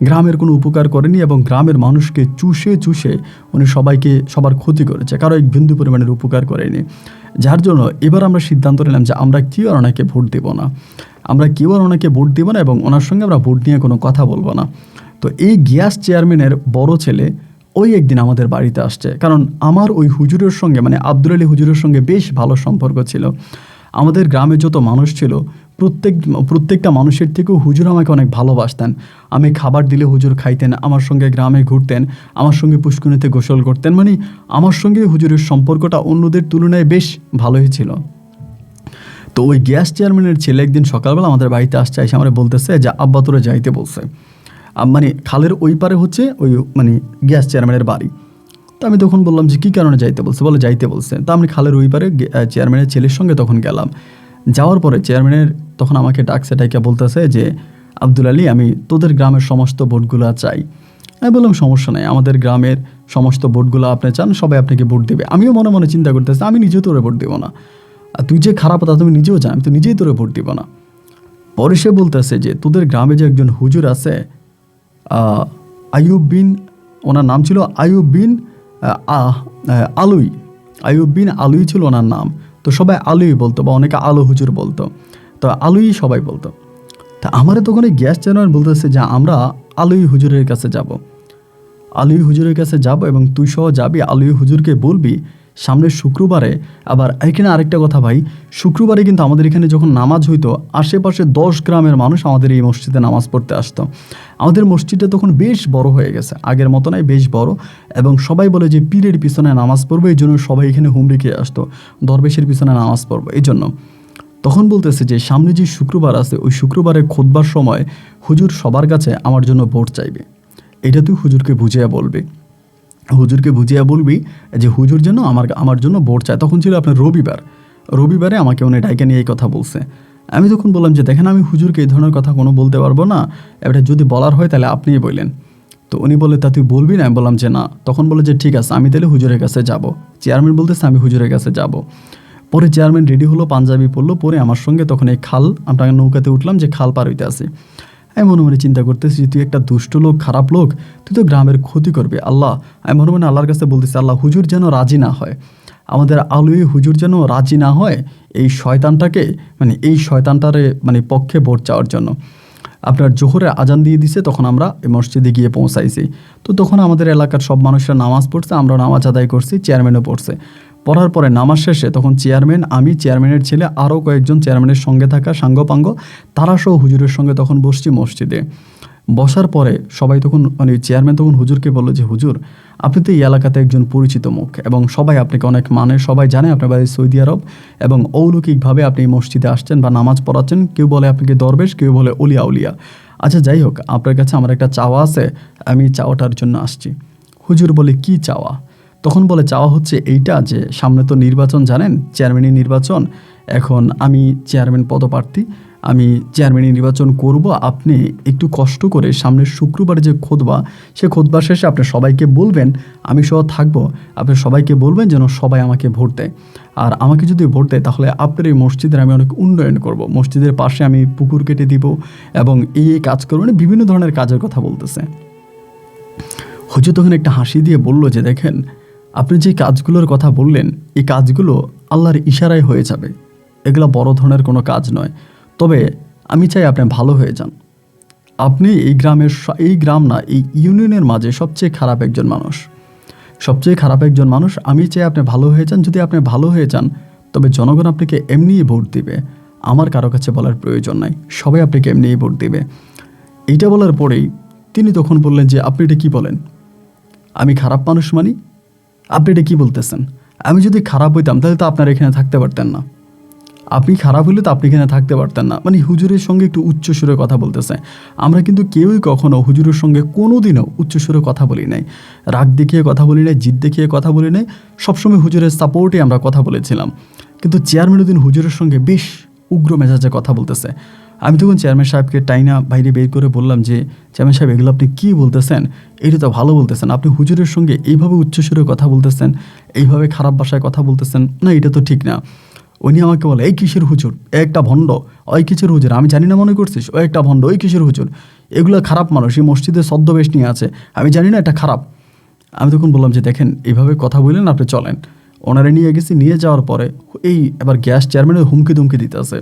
গ্রামের কোনো উপকার করেনি এবং গ্রামের মানুষকে চুষে চুষে উনি সবার ক্ষতি করেছে, কারো এক বিন্দু পরিমাণের উপকার করেনি। যার জন্য এবার আমরা সিদ্ধান্ত নিলাম যে আমরা কেউ আর ওনাকে ভোট দেব না, এবং ওনার সঙ্গে আমরা ভোট নিয়ে কোনো কথা বলবো না। তো এই গিয়াস চেয়ারম্যানের বড় ছেলে ওই একদিন আমাদের বাড়িতে আসছে, কারণ আমার ওই হুজুরের সঙ্গে মানে আব্দুল আলী হুজুরের সঙ্গে বেশ ভালো সম্পর্ক ছিল। আমাদের গ্রামে যত মানুষ ছিল প্রত্যেকটা মানুষের থেকেও হুজুর আমাকে অনেক ভালোবাসতেন। আমি খাবার দিলে হুজুর খাইতেন, আমার সঙ্গে গ্রামে ঘুরতেন, আমার সঙ্গে পুষ্করিণীতে গোসল করতেন, মানে আমার সঙ্গে হুজুরের সম্পর্কটা অন্যদের তুলনায় বেশ ভালোই ছিল। তো ওই গ্যাস চেয়ারম্যানের ছেলে একদিন সকালবেলা আমাদের বাড়িতে আসছে, এসে আমার বলতেছে যে আব্বা তোরে যাইতে বলছে, মানে খালের ওই পারে হচ্ছে ওই মানে গ্যাস চেয়ারম্যানের বাড়ি। তো আমি তখন বললাম যে কী কারণে যাইতে বলছে, বলে যাইতে বলছে। তো আমি খালের ওই পারে চেয়ারম্যানের ছেলের সঙ্গে তখন গেলাম। যাওয়ার পরে চেয়ারম্যানের তখন আমাকে ডাকছে, ডাইকা বলতেছে যে আব্দুল আলী, আমি তোদের গ্রামের সমস্ত ভোটগুলো চাই। আমি বললাম সমস্যা নাই, আমাদের গ্রামের সমস্ত ভোটগুলো আপনি চান, সবাই আপনাকে ভোট দেবে। আমিও মনে মনে চিন্তা করতেছি আমি নিজেও তোরে ভোট দেবো না, আর তুই যে খারাপ তা তুমি নিজেও জান, আমি তো নিজেই তোরে ভোট দিব না। পরে সে বলতেছে যে তোদের গ্রামে যে একজন হুজুর আছে আইয়ুব বিন, ওনার নাম ছিল আইয়ুব বিন আলুই ছিল ওনার নাম। তো সবাই আলুই বলতো বা অনেকে আলু হুজুর বলতো, তো আলুই সবাই বলতো। তা আমারে তখন এই গ্যাস চেয়ারম্যান বলতেছে যে আমরা আলুই হুজুরের কাছে যাব এবং তুই সহ যাবি, আলুই হুজুরকে বলবি সামনের শুক্রবারে। আবার এখানে আরেকটা কথা ভাই, শুক্রবারে কিন্তু আমাদের এখানে যখন নামাজ হইতো আশেপাশে 10 গ্রামের মানুষ আমাদের এই মসজিদে নামাজ পড়তে আসতো। আমাদের মসজিদটা তখন বেশ বড় হয়ে গেছে, আগের মতো নয়, বেশ বড়। এবং সবাই বলে যে পীরের পিছনে নামাজ পড়বো, এই জন্য সবাই এখানে হুমড়ি খেয়ে আসতো, দরবেশের পিছনে নামাজ পড়বো এই জন্য। তখন বলতেছে যে সামনে যে শুক্রবার আছে ওই শুক্রবারে খুতবার সময় হুজুর সবার কাছে আমার জন্য ভোট চাইবে, এটা তুই হুজুরকে বুঝিয়ে বলবি যে হুজুর যেন আমার জন্য ভোট চায়। তখন ছিল আপনার রবিবারে আমাকে উনি ডাইকে নিয়ে এই কথা বলছে। আমি তখন বললাম যে দেখেন, আমি হুজুরকে এই ধরনের কথা কোনো বলতে পারবো না, এটা যদি বলার হয় তাহলে আপনিই বললেন। তো উনি বলে তা তুই বলবি না? আমি বললাম যে না। তখন বলে যে ঠিক আছে, আমি তাহলে হুজুরের কাছে যাব। চেয়ারম্যান বলতেছে আমি হুজুরের কাছে যাব। পরে চেয়ারম্যান রেডি হলো, পাঞ্জাবি পরলো, পরে আমার সঙ্গে তখন এই আমরা নৌকাতে উঠলাম যে খাল পার হইতে আসি। আমি মনে মনে চিন্তা করতেছি তুই একটা দুষ্ট লোক, খারাপ লোক, তুই তো গ্রামের ক্ষতি করবি। আমি মনে মনে আল্লাহর কাছে বলতেছি, আল্লাহ হুজুর যেন রাজি না হয়, আমাদের আলুই হুজুর যেন রাজি না হয় এই শয়তানটারে পক্ষে ভোট চাওয়ার জন্য। আপনার জোহরে আজান দিয়ে দিছে, তখন আমরা এই মসজিদে গিয়ে পৌঁছাইছি। তো তখন আমাদের এলাকার সব মানুষরা নামাজ পড়ছে, আমরা নামাজ আদায় করছি, চেয়ারম্যানও পড়ছে। পড়ার পরে নামাজ শেষে তখন আমি চেয়ারম্যানের ছেলে, আরও কয়েকজন চেয়ারম্যানের সঙ্গে থাকা সাঙ্গপাঙ্গ, তারা সহ হুজুরের সঙ্গে তখন বসছি মসজিদে। বসার পরে সবাই তখন চেয়ারম্যান তখন হুজুরকে বলল যে হুজুর, আপনি তো এই এলাকাতে একজন পরিচিত মুখ এবং সবাই আপনাকে অনেক মানে, সবাই জানে আপনার বাড়ি সৌদি আরব এবং অলৌকিকভাবে আপনি এই মসজিদে আসছেন বা নামাজ পড়াচ্ছেন। কেউ বলে আপনাকে দরবেশ, কেউ বলে উলিয়া। আচ্ছা যাই হোক, আপনার কাছে আমার একটা চাওয়া আছে, আমি চাওয়াটার জন্য আসছি। হুজুর বলে কি চাওয়া? তখন বলে চাওয়া হচ্ছে এইটা যে সামনে তো নির্বাচন, জানেন চেয়ারম্যানের নির্বাচন, এখন আমি চেয়ারম্যান পদপ্রার্থী, আমি চেয়ারম্যান নির্বাচন করব। আপনি একটু কষ্ট করে সামনের শুক্রবারে যে খুতবা, সে খুতবা শেষে আপনি সবাইকে বলবেন, আমি সহ থাকবো, আপনি সবাইকে বলবেন যেন সবাই আমাকে ভোট দেয়। আর আমাকে যদি ভোট দেয় তাহলে আপনার এই মসজিদের আমি অনেক উন্নয়ন করব, মসজিদের পাশে আমি পুকুর কেটে দিব এবং এই কাজ করব, বিভিন্ন ধরনের কাজের কথা বলতেছে। হুজুর তখন একটা হাসি দিয়ে বলল যে দেখেন, আপনি যে কাজগুলোর কথা বললেন এই কাজগুলো আল্লাহর ইশারায় হয়ে যাবে, এগুলো বড় ধরনের কোনো কাজ নয়। তবে আমি চাই আপনি ভালো হয়ে যান। আপনি এই গ্রাম না, এই ইউনিয়নের মাঝে সবচেয়ে খারাপ একজন মানুষ। আমি চাই আপনি ভালো হয়ে যান। যদি আপনি ভালো হয়ে যান তবে জনগণ আপনাকে এমনিই ভোট দিবে, আমার কারো কাছে বলার প্রয়োজন নাই, সবাই আপনাকে এমনিই ভোট দিবে। এইটা বলার পরেই তিনি তখন বললেন যে আপনি এটা কী বলেন, আমি খারাপ মানুষ মানি? আপনি এটা কী বলতেছেন? আমি যদি খারাপ হইতাম তাহলে তো আপনারা এখানে থাকতে পারতেন না, আপনি খারাপ হইলে তো আপনি এখানে থাকতে পারতেন না। হুজুরের সঙ্গে একটু উচ্চ সুরে কথা বলতেছে। আমরা কিন্তু কেউই কখনো হুজুরের সঙ্গে কোনোদিনও উচ্চ সুরে কথা বলি নাই, রাগ দেখিয়ে কথা বলি নাই, জিদ দেখিয়ে কথা বলি নাই, সবসময় হুজুরের সাপোর্টে আমরা কথা বলেছিলাম। কিন্তু চেয়ারম্যান দিন হুজুরের সঙ্গে বেশ উগ্র মেজাজে কথা বলতেছে। আমি তখন চেয়ারম্যান সাহেবকে টাইনা বাইরে বের করে বললাম যে চেয়ারম্যান সাহেব, এগুলো আপনি কী বলতেছেন? এটা তো ভালো বলতেছেন, আপনি হুজুরের সঙ্গে এইভাবে উচ্চস্বরে কথা বলতেছেন, এইভাবে খারাপ ভাষায় কথা বলতেছেন না, এটা তো ঠিক না। উনি আমাকে বলে, এই কিসের হুজুর, একটা ভণ্ড, ওই কিসের হুজুর, আমি জানি না মনে করছিস, ও একটা ভণ্ড, ওই কিসের হুজুর, এগুলো খারাপ মানুষ, এই মসজিদে ছদ্মবেশ নিয়ে আছে, আমি জানি না এটা খারাপ। আমি তখন বললাম যে দেখেন এইভাবে কথা বললেন আপনি চলেন। ওনারা নিয়ে গেছি, নিয়ে যাওয়ার পরে এই এবার গ্যাস চেয়ারম্যানের হুমকি দুমকি দিতেছে,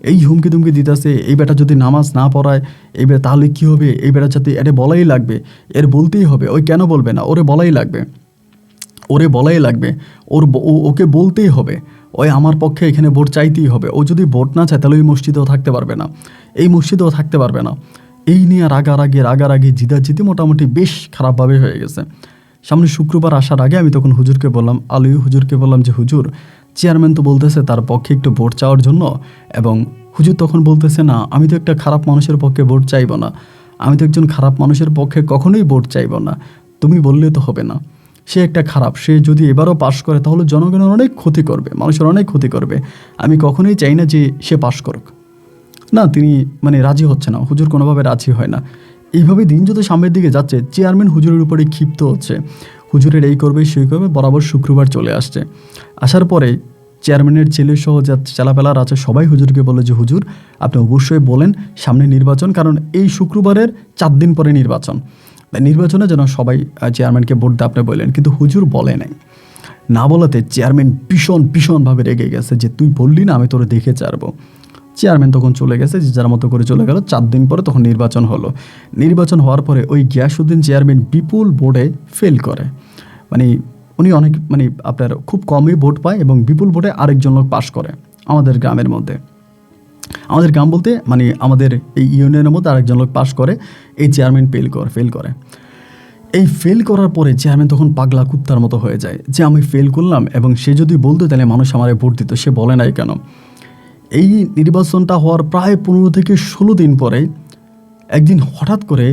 এই হুমকি দুমকি দিতেছে, এই বেটা যদি নামাজ না পড়ায় এই বেটা তাহলে কী হবে, এই বেটা যাতে এটা বলাই লাগবে, এর বলতেই হবে, ওই কেন বলবে না, ওরে বলাই লাগবে, ওকে বলতেই হবে, ওই আমার পক্ষে এখানে ভোট চাইতেই হবে, ও যদি ভোট না চায় তাহলে ওই মসজিদেও থাকতে পারবে না, এই মসজিদেও থাকতে পারবে না। এই নিয়ে রাগারাগি জিদাজিদি মোটামুটি বেশ খারাপভাবে হয়ে গেছে। সামনে শুক্রবার আসার আগে আমি তখন হুজুরকে বললাম, হুজুরকে বললাম যে হুজুর, চেয়ারম্যান তো বলতেছে তার পক্ষে একটু ভোট চাওয়ার জন্য, এবং হুজুর তখন বলতেছে না আমি তো একটা খারাপ মানুষের পক্ষে ভোট চাইব না, আমি তো একজন খারাপ মানুষের পক্ষে কখনোই ভোট চাইব না, তুমি বললে তো হবে না, সে একটা খারাপ, সে যদি এবারও পাশ করে তাহলে জনগণের অনেক ক্ষতি করবে, মানুষের অনেক ক্ষতি করবে, আমি কখনোই চাই না যে সে পাশ করুক। না, তিনি রাজি হচ্ছে না, হুজুর কোনোভাবে রাজি হয় না। এইভাবে দিন যত সামনের দিকে যাচ্ছে, চেয়ারম্যান হুজুরের উপরে ক্ষিপ্ত হচ্ছে, হুজুরের এই করবে সেই করবে, বরাবর শুক্রবার চলে আসছে। আসার পরে চেয়ারম্যানের ছেলে সহ যা চেলাপেলার আছে সবাই হুজুরকে বলে যে হুজুর আপনি অবশ্যই বলেন সামনে নির্বাচন, কারণ এই শুক্রবারের 4 দিন পরে নির্বাচনে যেন সবাই চেয়ারম্যানকে ভোট দিয়ে আপনি বললেন, কিন্তু হুজুর বলে নাই। না বলাতে চেয়ারম্যান ভীষণভাবে রেগে গেছে যে তুই বললি না, আমি তোরে দেখে ছাড়বো। চেয়ারম্যান তখন চলে গেছে, যে যার মতো করে চলে গেল। 4 দিন পরে তখন নির্বাচন হলো। নির্বাচন হওয়ার পরে ওই গিয়াসউদ্দিন চেয়ারম্যান বিপুল ভোটে ফেল করে, উনি অনেক আপনার খুব কমই ভোট পায় এবং বিপুল ভোটে আরেকজন লোক পাশ করে আমাদের গ্রামের মধ্যে। আমাদের গ্রাম বলতে আমাদের এই ইউনিয়নের মধ্যে আরেকজন লোক পাশ করে, এই চেয়ারম্যান ফেল করে। এই ফেল করার পরে চেয়ারম্যান তখন পাগলা কুত্তার মতো হয়ে যায় যে আমি ফেল করলাম, এবং সে যদি বলতো তাহলে মানুষ আমারে ভোট দিত, সে বলে নাই কেন। এই নির্বাচনটা হওয়ার প্রায় 15 থেকে 16 দিন পরে একদিন হঠাৎ করে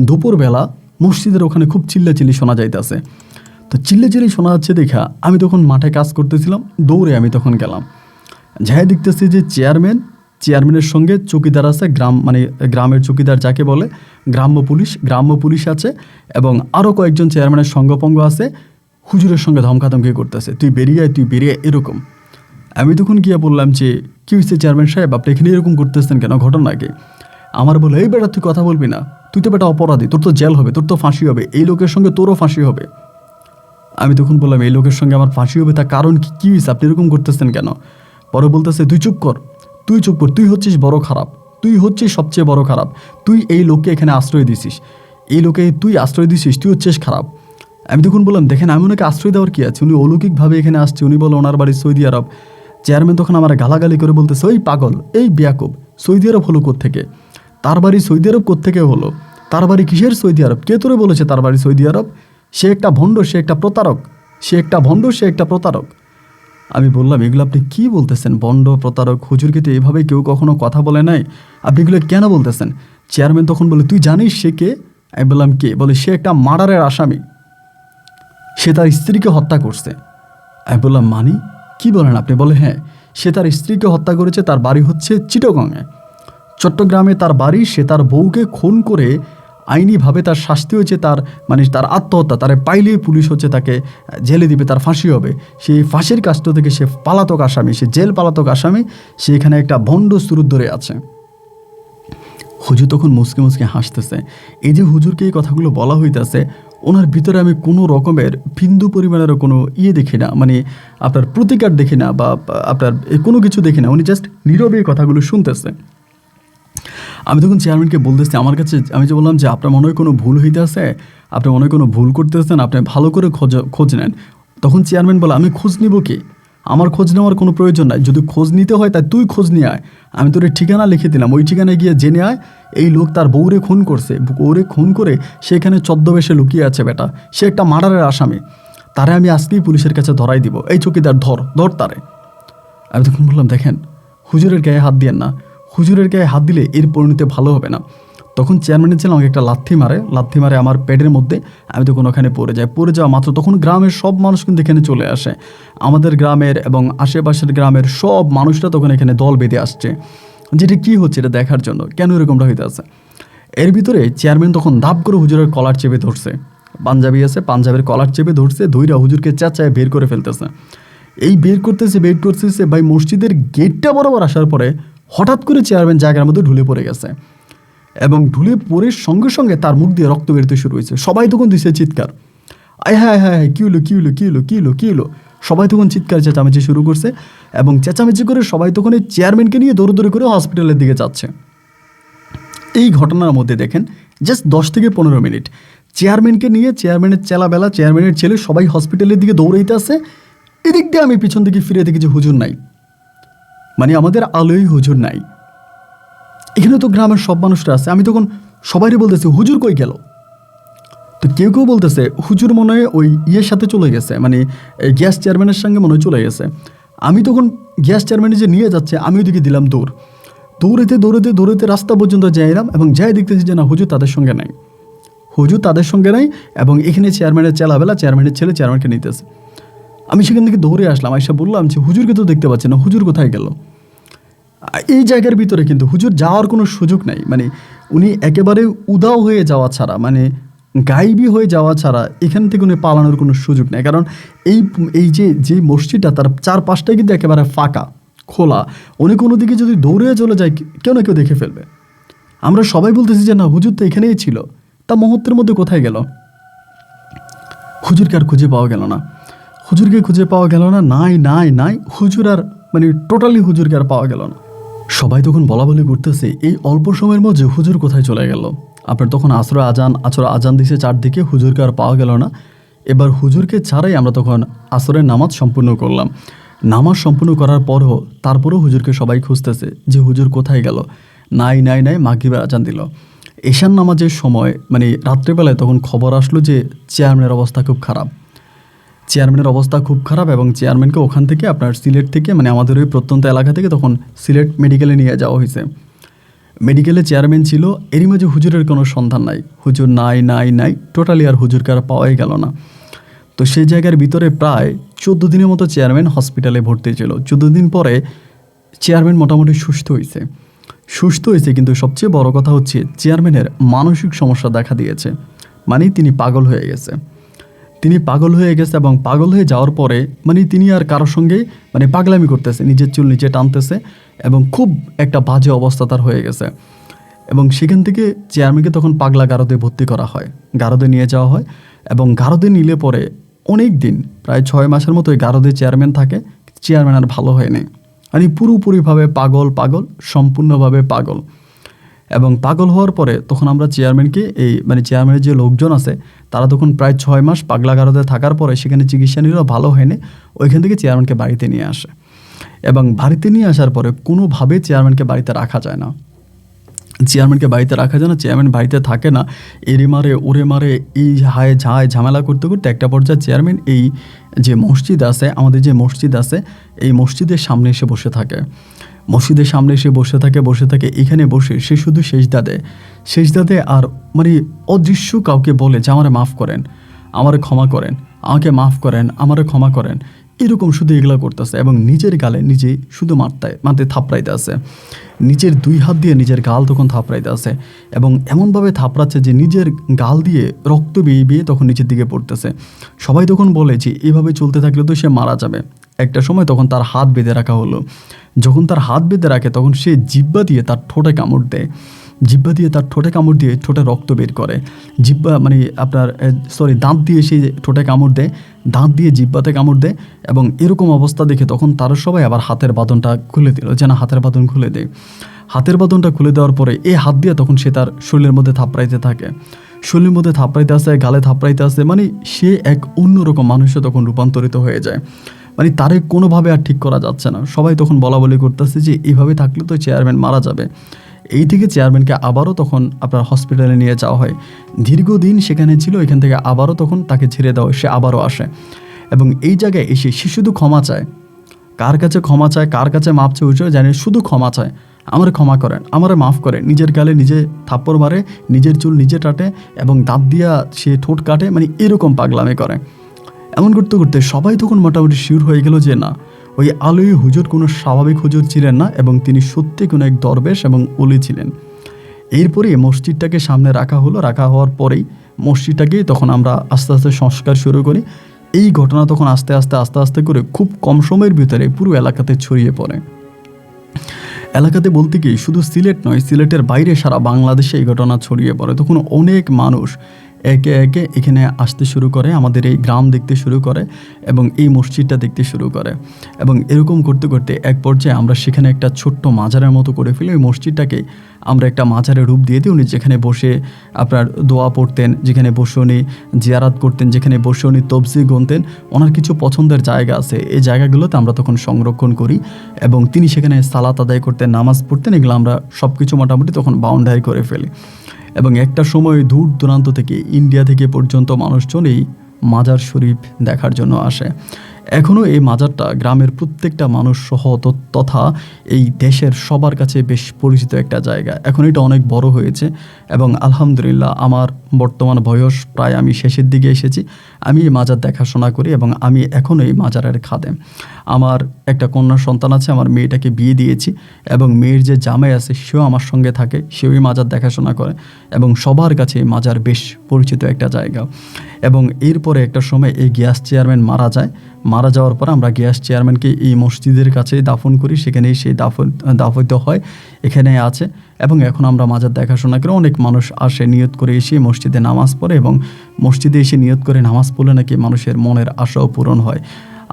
দুপুরবেলা মসজিদের ওখানে খুব চিল্লাচিল্লি শোনা যাইতেছে। তো চিল্লাচিল্লি শোনা যাচ্ছে দেখা আমি তখন মাঠে কাজ করতেছিলাম, দৌড়ে আমি তখন গেলাম, যাই দেখতেছি যে চেয়ারম্যানের সঙ্গে চৌকিদার আছে, গ্রামের চৌকিদার যাকে বলে, গ্রাম্য পুলিশ আছে, এবং আরও কয়েকজন চেয়ারম্যানের সঙ্গপঙ্গ আছে, হুজুরের সঙ্গে ধমকাধমকি করতেছে, তুই বেরিয়ে এরকম। আমি তখন গিয়ে বললাম যে কী হয়েছে চেয়ারম্যান সাহেব, আপনি এখানে এরকম করতেছেন কেন, ঘটনা কি? আমার বলে এই বেটা তুই কথা বলবি না, তুই তো বেটা অপরাধী, তোর তো জেল হবে, তোর তো ফাঁসি হবে, এই লোকের সঙ্গে তোরও ফাঁসি হবে। আমি তখন বললাম এই লোকের সঙ্গে আমার ফাঁসি হবে, তার কারণ কী হয়েছে, আপনি এরকম করতেছেন কেন? পরে বলতেছে তুই চুপ কর, তুই হচ্ছিস বড় খারাপ, তুই হচ্ছিস সবচেয়ে বড় খারাপ, তুই এই লোককে এখানে আশ্রয় দিছিস, তুই হচ্ছিস খারাপ। আমি তখন বললাম দেখেন আমি ওনাকে আশ্রয় দেওয়ার কী আছে, উনি অলৌকিকভাবে এখানে আসছে, উনি বলে ওনার বাড়ি সৌদি আরব। চেয়ারম্যান তখন আমার গালাগালি করে বলতেছে ওই পাগল, এই বেয়াকুব, সৌদি আরব হলো কোত্থেকে, তার বাড়ি সৌদি আরব কোত্থেকে হলো, তার বাড়ি কিসের সৌদি আরব, কে তোরে বলেছে তার বাড়ি সৌদি আরব, সে একটা ভণ্ড, সে একটা প্রতারক। আমি বললাম এগুলো আপনি কি বলতেছেন, ভণ্ড প্রতারক, হুজুরকে তো এভাবে কেউ কখনো কথা বলে নাই, আপনি এগুলো কেন বলতেছেন? চেয়ারম্যান তখন বলে তুই জানিস সে কে? আমি বললাম কে? বলে সে একটা মার্ডারের আসামি, সে তার স্ত্রীকে হত্যা করছে। আমি বললাম কি বলেন আপনি? বলে হ্যাঁ, সে তার স্ত্রীকে হত্যা করেছে, তার বাড়ি হচ্ছে চিটাগংয়ে, চট্টগ্রামে তার বাড়ি, সে তার বউকে খুন করে আইনিভাবে তার শাস্তি হয়েছে, তার আত্মহত্যা, তারে পাইলেই পুলিশ তাকে জেলে দিবে, তার ফাঁসি হবে। সেই ফাঁসির কাষ্ট থেকে সে পালাতক আসামি, সে জেল পালাতক আসামি, সে এখানে একটা ভণ্ড সুরুত ধরে আছে। হুজুর তখন মুচকে হাসতেছে। এই যে হুজুরকে এই কথাগুলো বলা হইতেছে, ওনার ভিতরে আমি কোনো রকমের বিন্দু পরিমাণেরও কোনো দেখি না, আপনার প্রতিকার দেখি না, বা আপনার কোনো কিছু দেখি না, উনি জাস্ট নীরবে এই কথাগুলো শুনতেছে। আমি তখন চেয়ারম্যানকে বলতেছি আমার কাছে, আমি যে বললাম যে আপনার মনে হয় কোনো ভুল হইতে আছে, আপনি মনে হয় কোনো ভুল করতেছেন, আপনি ভালো করে খোঁজ নেন। তখন চেয়ারম্যান বলে আমি খোঁজ নিব কি, আমার খোঁজ নেওয়ার কোনো প্রয়োজন নাই, যদি খোঁজ নিতে হয় তাই তুই খোঁজ নিয়ে আয়, আমি তোর ঠিকানা লিখে দিলাম, ওই ঠিকানায় গিয়ে জেনে আয় এই লোক তার বউরে খুন করছে, বউরে খুন করে সেখানে ছদ্মবেশে লুকিয়ে আছে বেটা, সে একটা মার্ডারের আসামি, তারে আমি আজকেই পুলিশের কাছে ধরাই দিব, এই চৌকিদার ধর তারে। আমি তখন বললাম দেখেন হুজুরের গায়ে হাত দিয়েন না, হুজুরের গায়ে হাত দিলে এর পরিণতি ভালো হবে না। তখন চেয়ারম্যানের ছেলে আমাকে একটা লাথি মারে আমার পেটের মধ্যে, আমি তখন ওখানে পড়ে যাওয়া মাত্র তখন গ্রামের সব মানুষ কিন্তু এখানে চলে আসে, আমাদের গ্রামের এবং আশেপাশের গ্রামের সব মানুষরা তখন এখানে দল বেঁধে আসছে, যেটা কী হচ্ছে এটা দেখার জন্য, কেন এরকমটা হইতে আছে। এর ভিতরে চেয়ারম্যান তখন ধাপ করে হুজুরের কলার চেপে ধরছে, পাঞ্জাবি আছে, পাঞ্জাবের কলার চেপে ধরছে, ধইরা হুজুরকে চেঁচায় বের করে ফেলতেছে। এই বের করতেছে ভাই, মসজিদের গেটটা বরাবর আসার পরে হঠাৎ করে চেয়ারম্যান জায়গার মধ্যে ঢুলে পড়ে গেছে। এবং ঢুলে পড়ে সঙ্গে সঙ্গে তার মুখ দিয়ে রক্ত বেরোতে শুরু হয়েছে। সবাই তখন দিছে চিৎকার, আয় হ্যাঁ হ্যাঁ হ্যাঁ, কী হলো কী হলো কী হলো কী হলো কী হলো। সবাই তখন চিৎকার চেঁচামেচি শুরু করছে এবং চেঁচামেচি করে সবাই তখন এই চেয়ারম্যানকে নিয়ে দৌড়দৌড়ি করে হসপিটালের দিকে যাচ্ছে। এই ঘটনার মধ্যে দেখেন জাস্ট 10 থেকে 15 মিনিট চেয়ারম্যানকে নিয়ে, চেয়ারম্যানের চেলাবেলা, চেয়ারম্যানের ছেলে সবাই হসপিটালের দিকে দৌড়াইতে আসে। এদিক দিয়ে আমি পিছন দিকে ফিরে দেখি যে হুজুর নাই, মানে আমাদের আলোয় হুজুর নাই। এখানে তো গ্রামের সব মানুষরা আছে। আমি তখন সবাইকে বলতেছি হুজুর কই গেল। তো কেউ কেউ বলতেছে হুজুর মনে হয় ওই ইয়ের সাথে চলে গেছে, মানে গ্যাস চেয়ারম্যানের সঙ্গে মনে হয় চলে গেছে। আমি তখন গ্যাস চেয়ারম্যানে যে নিয়ে যাচ্ছে আমি ওইদিকে দিলাম দৌড়। দৌড়াতে দৌড়াতে দৌড়াতে রাস্তা পর্যন্ত যাইলাম এবং যাই দেখতেছি যে না, হুজুর তাদের সঙ্গে নাই, হুজুর তাদের সঙ্গে নাই। এবং এখানে চেয়ারম্যানের চেলাবেলা, চেয়ারম্যানের ছেলে চেয়ারম্যানকে নিতেছে। আমি সেখান থেকে দৌড়ে আসলাম, আইসা বললাম যে হুজুরকে তো দেখতে পাচ্ছি না, হুজুর কোথায় গেল। এই জায়গার ভিতরে কিন্তু হুজুর যাওয়ার কোনো সুযোগ নাই, মানে উনি একেবারে উদাও হয়ে যাওয়া ছাড়া, মানে গায়েবী হয়ে যাওয়া ছাড়া এখান থেকে উনি পালানোর কোনো সুযোগ নেই। কারণ এই যে মসজিদটা তার চারপাশটাই কিন্তু একেবারে ফাঁকা খোলা। উনি কোনো দিকে যদি দৌড়ে চলে যায় কেউ না কেউ দেখে ফেলবে। আমরা সবাই বলতেছি যে না, হুজুর তো এখানেই ছিল, তা মুহূর্তের মধ্যে কোথায় গেল। হুজুরকে আর খুঁজে পাওয়া গেল না, হুজুরকে খুঁজে পাওয়া গেল না, নাই নাই নাই, হুজুর আর মানে টোটালি হুজুরকে আর পাওয়া গেল না। সবাই তখন বলা বলি করতেছে এই অল্প সময়ের মধ্যে হুজুর কোথায় চলে গেল। আপনার তখন আসর আজান দিছে চারদিকে, হুজুরকে আর পাওয়া গেল না। এবার হুজুরকে ছাড়াই আমরা তখন আসরের নামাজ সম্পূর্ণ করলাম। নামাজ সম্পূর্ণ করার তারপরেও হুজুরকে সবাই খুঁজতেছে যে হুজুর কোথায় গেল। নাই নাই নাই, মাগরিবের আজান দিল। এশার নামাজের সময় মানে রাত্রেবেলায় তখন খবর আসলো যে চেয়ারম্যানের অবস্থা খুব খারাপ। চেয়ারম্যানের অবস্থা খুব খারাপ এবং চেয়ারম্যানকে ওখান থেকে আপনার সিলেট থেকে, মানে আমাদের ওই প্রত্যন্ত এলাকা থেকে তখন সিলেট মেডিকেলে নিয়ে যাওয়া হয়েছে। মেডিকেলে চেয়ারম্যান ছিল, এরই মাঝে হুজুরের কোনো সন্ধান নাই, হুজুর নাই নাই নাই, টোটালি আর হুজুরকে আর পাওয়াই গেল না। তো সেই জায়গার ভিতরে প্রায় 14 দিনের মতো চেয়ারম্যান হসপিটালে ভর্তি ছিল। 14 দিন পরে চেয়ারম্যান মোটামুটি সুস্থ হয়েছে, কিন্তু সবচেয়ে বড় কথা হচ্ছে চেয়ারম্যানের মানসিক সমস্যা দেখা দিয়েছে, মানে তিনি পাগল হয়ে গেছে। এবং পাগল হয়ে যাওয়ার পরে মানে তিনি আর কারোর সঙ্গে মানে পাগলামি করতেছে, নিজের চুল নিচে টানতেছে এবং খুব একটা বাজে অবস্থা তার হয়ে গেছে। এবং সেখান থেকে চেয়ারম্যানকে তখন পাগলা গারদে ভর্তি করা হয়, গারদে নিয়ে যাওয়া হয়। এবং গারদে নিলে পরে অনেক দিন, প্রায় 6 মাসের মতো এই গারদে চেয়ারম্যান থাকে। চেয়ারম্যান আর ভালো হয়নি, মানে পুরোপুরিভাবে পাগল, সম্পূর্ণভাবে পাগল। এবং পাগল হওয়ার পরে তখন আমরা চেয়ারম্যানকে মানে চেয়ারম্যানের যে লোকজন আছে তারা তখন প্রায় 6 মাস পাগলাগারদে থাকার পরে সেখানে চিকিৎসা নিলেও ভালো হয়নি। ওইখান থেকে চেয়ারম্যানকে বাড়িতে নিয়ে আসে এবং বাড়িতে নিয়ে আসার পরে কোনোভাবে চেয়ারম্যানকে বাড়িতে রাখা যায় না। চেয়ারম্যান বাড়িতে থাকে না, এরে মারে ওরে মারে, এই ঝামেলা করতে করতে একটা পর্যায়ে চেয়ারম্যান এই যে মসজিদ আছে, আমাদের যে মসজিদ আছে, এই মসজিদের সামনে এসে বসে থাকে। বসে থাকে এখানে বসে সে শুধু সেজদাতে আর মানে অদৃশ্য কাউকে বলে যে আমারে মাফ করেন, আমারে ক্ষমা করেন, আমাকে মাফ করেন, আমারে ক্ষমা করেন, এরকম শুধু এগুলো করতেছে। এবং নিজের গালে নিজে শুধু মারতে থাপড়াইতে আছে, নিজের 2 হাত দিয়ে নিজের গাল তখন থাপড়াইতে আছে এবং এমনভাবে থাপড়াচ্ছে যে নিজের গাল দিয়ে রক্ত বেয়ে তখন নিচের দিকে পড়তেছে। সবাই তখন বলে যে এভাবে চলতে থাকলে তো সে মারা যাবে। একটা সময় তখন তার হাত বেঁধে রাখা হলো। যখন তার হাত বেঁধে রাখে তখন সে জিহ্বা দিয়ে তার ঠোঁটে কামড় দেয়, ঠোঁটে রক্ত বের করে। দাঁত দিয়ে সেই ঠোঁটে কামড় দেয়, দাঁত দিয়ে জিহ্বাতে কামড় দেয়। এবং এরকম অবস্থা দেখে তখন তারা সবাই আবার হাতের বাঁধনটা খুলে দিল, যেন হাতের বাঁধন খুলে দেয়। হাতের বাঁধনটা খুলে দেওয়ার পরে এই হাত দিয়ে তখন সে তার শরীরের মধ্যে থাপড়াইতে থাকে, গালে থাপড়াইতে আসে, মানে সে এক অন্যরকম মানুষে তখন রূপান্তরিত হয়ে যায়। মানে তারে কোনোভাবে আর ঠিক করা যাচ্ছে না। সবাই তখন বলা বলি করতেছে যে এইভাবে থাকলে তো চেয়ারম্যান মারা যাবে। এই থেকে চেয়ারম্যানকে আবারও তখন আপনার হসপিটালে নিয়ে যাওয়া হয়। দীর্ঘদিন সেখানে ছিল, এখান থেকে আবারও তখন তাকে ছেড়ে দেওয়া হয়, সে আবারও আসে এবং এই জায়গায় এসে সে শুধু ক্ষমা চায়। কার কাছে ক্ষমা চায়, কার কাছে মাপ চায় ওইটা জানে, শুধু ক্ষমা চায়, আমারে ক্ষমা করেন, আমারে মাফ করেন। নিজের গালে নিজে থাপ্পড় মারে, নিজের চুল নিজে টাটে এবং দাঁত দিয়া সে ঠোঁট কাটে, মানে এরকম পাগলামি করে। এমন করতে করতে সবাই তখন মোটামুটি শিওর হয়ে গেল যে না, ওই আলোয় হুজুর কোনো স্বাভাবিক হুজুর ছিলেন না এবং তিনি সত্যি কোনো এক দরবেশ এবং ওলি ছিলেন। এরপরে মসজিদটাকে সামনে রাখা হওয়ার পরেই মসজিদটাকেই তখন আমরা আস্তে আস্তে সংস্কার শুরু করি। এই ঘটনা তখন আস্তে আস্তে করে খুব কম সময়ের ভিতরে পুরো এলাকাতে ছড়িয়ে পড়ে এলাকাতে বলতে কি শুধু সিলেট নয়, সিলেটের বাইরে সারা বাংলাদেশে এই ঘটনা ছড়িয়ে পড়ে। তখন অনেক মানুষ একে একে এখানে আসতে শুরু করে, আমাদের এই গ্রাম দেখতে শুরু করে এবং এই মসজিদটা দেখতে শুরু করে। এবং এরকম করতে করতে এক পর্যায়ে আমরা সেখানে একটা ছোট্ট মাজারের মতো করে ফেলি। ওই মসজিদটাকে আমরা একটা মাজারের রূপ দিয়ে দিই। উনি যেখানে বসে আপনার দোয়া পড়তেন, যেখানে বসে উনি জিয়ারাত করতেন, যেখানে বসে উনি তফসির গুনতেন, ওনার কিছু পছন্দের জায়গা আছে, এই জায়গাগুলোতে আমরা তখন সংরক্ষণ করি এবং তিনি সেখানে সালাত আদায় করতেন, নামাজ পড়তেন। এগুলো আমরা সব কিছু মোটামুটি তখন বাউন্ডারি করে ফেলি। এবং একটা সময় দূর দূরান্ত থেকে, ইন্ডিয়া থেকে পর্যন্ত মানুষজন এই মাজার শরীফ দেখার জন্য আসে। এখনও এই মাজারটা গ্রামের প্রত্যেকটা মানুষ সহ তথা এই দেশের সবার কাছে বেশ পরিচিত একটা জায়গা। এখন এটা অনেক বড় হয়েছে এবং আলহামদুলিল্লাহ আমার বর্তমান বয়স প্রায় আমি শেষের দিকে এসেছি। আমি এই মাজার দেখাশোনা করি এবং আমি এখনও এই মাজারের খাদেম। আমার একটা কন্যা সন্তান আছে, আমার মেয়েটাকে বিয়ে দিয়েছি এবং মেয়ের যে জামাই আছে সেও আমার সঙ্গে থাকে, সেও এই মাজার দেখাশোনা করে এবং সবার কাছে এই মাজার বেশ পরিচিত একটা জায়গা। এবং এরপরে একটা সময় এই গ্যাস চেয়ারম্যান মারা যায়। মারা যাওয়ার পর আমরা গ্যাস চেয়ারম্যানকে এই মসজিদের কাছে দাফন করি, সেখানেই সেই দাফিত হয়, এখানে আছে। এবং এখন আমরা মাজার দেখাশোনা করে অনেক মানুষ আসে নিয়ত করে এসে মসজিদে নামাজ পড়ে এবং মসজিদে এসে নিয়ত করে নামাজ পড়লে নাকি মানুষের মনের আশাও পূরণ হয়।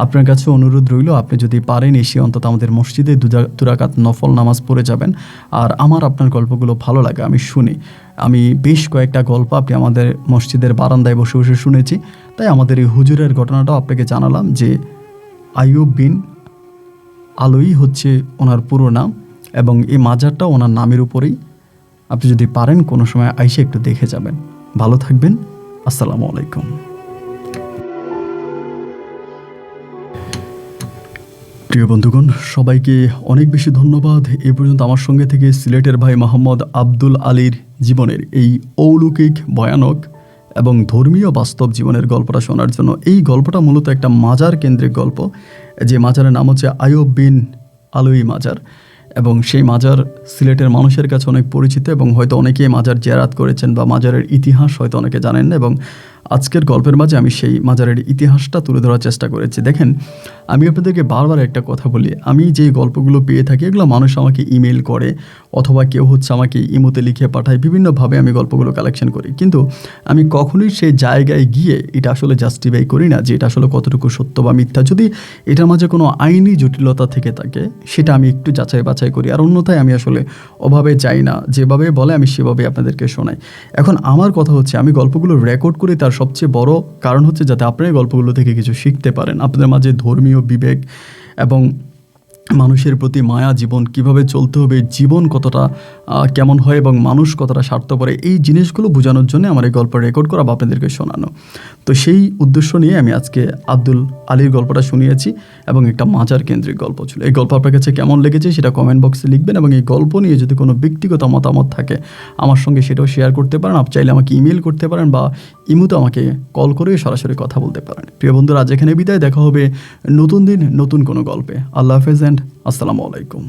আপনার কাছে অনুরোধ রইল, আপনি যদি পারেন এসে অন্তত আমাদের মসজিদে দুরাকাত নফল নামাজ পড়ে যাবেন। আর আমার আপনার গল্পগুলো ভালো লাগে, আমি শুনি। আমি বেশ কয়েকটা গল্প আপনি আমাদের মসজিদের বারান্দায় বসে বসে শুনেছি। তাই আমাদের এই হুজুরের ঘটনাটাও আপনাকে জানালাম যে আইয়ুব বিন আলোই হচ্ছে ওনার পুরো নাম এবং এই মাজারটা ওনার নামের উপরেই। আপনি যদি পারেন কোনো সময় আইসে একটু দেখে যাবেন। ভালো থাকবেন। আসসালামু আলাইকুম। প্রিয় বন্ধুগণ, সবাইকে অনেক বেশি ধন্যবাদ এ পর্যন্ত আমার সঙ্গে থেকে সিলেটের ভাই মোহাম্মদ আব্দুল আলীর জীবনের এই অলৌকিক, ভয়ানক এবং ধর্মীয় বাস্তব জীবনের গল্পটা শোনার জন্য। এই গল্পটা মূলত একটা মাজার কেন্দ্রিক গল্প, যে মাজারের নাম হচ্ছে আইয়ুব বিন আলোই মাজার। এবং সেই মাজার সিলেটের মানুষের কাছে অনেক পরিচিত এবং হয়তো অনেকেই মাজার জিয়ারাত করেছেন বা মাজারের ইতিহাস হয়তো অনেকে জানেন না। এবং আজকের গল্পের মাঝে আমি সেই মাজারের ইতিহাসটা তুলে ধরার চেষ্টা করেছি। দেখেন, আমি আপনাদেরকে বারবার একটা কথা বলি, আমি যে গল্পগুলো পেয়ে থাকি এগুলো মানুষ আমাকে ইমেল করে অথবা কেউ হচ্ছে আমাকে ইমোতে লিখে পাঠায়, বিভিন্নভাবে আমি গল্পগুলো কালেকশন করি। কিন্তু আমি কখনোই সেই জায়গায় গিয়ে এটা আসলে জাস্টিফাই করি না যে এটা আসলে কতটুকু সত্য বা মিথ্যা। যদি এটার মাঝে কোনো আইনি জটিলতা থেকে থাকে সেটা আমি একটু যাচাই বাছাই করি, আর অন্যথায় আমি আসলে ওভাবে চাই না, যেভাবে বলে আমি সেভাবে আপনাদেরকে শোনাই। এখন আমার কথা হচ্ছে, আমি গল্পগুলো রেকর্ড করি তার সবচেয়ে বড় কারণ হচ্ছে যাতে আপনারা এই গল্পগুলো থেকে কিছু শিখতে পারেন। আপনাদের মাঝে ধর্মীয় বিবেক এবং মানুষের প্রতি মায়া, জীবন কিভাবে চলতে হবে, জীবন কতটা কেমন হয় এবং মানুষ কতটা স্বার্থপর, এই জিনিসগুলো বোঝানোর জন্য আমার এই গল্প রেকর্ড করা বা আপনাদেরকে শোনানো। তো সেই উদ্দেশ্য নিয়ে আমি আজকে আব্দুল আলীর গল্পটা শুনিয়েছি এবং একটা মাজার কেন্দ্রিক গল্প ছিল। এই গল্প আপনার কাছে কেমন লেগেছে সেটা কমেন্ট বক্সে লিখবেন এবং এই গল্প নিয়ে যদি কোনো ব্যক্তিগত মতামত থাকে আমার সঙ্গে সেটাও শেয়ার করতে পারেন। আপনি চাইলে আমাকে ইমেল করতে পারেন বা ইমুতে আমাকে কল করে সরাসরি কথা বলতে পারেন। প্রিয় বন্ধুরা, আজ এখানে বিদায়, দেখা হবে নতুন দিন নতুন কোনো গল্পে। আল্লাহ হাফেজ অ্যান্ড আসসালামু আলাইকুম।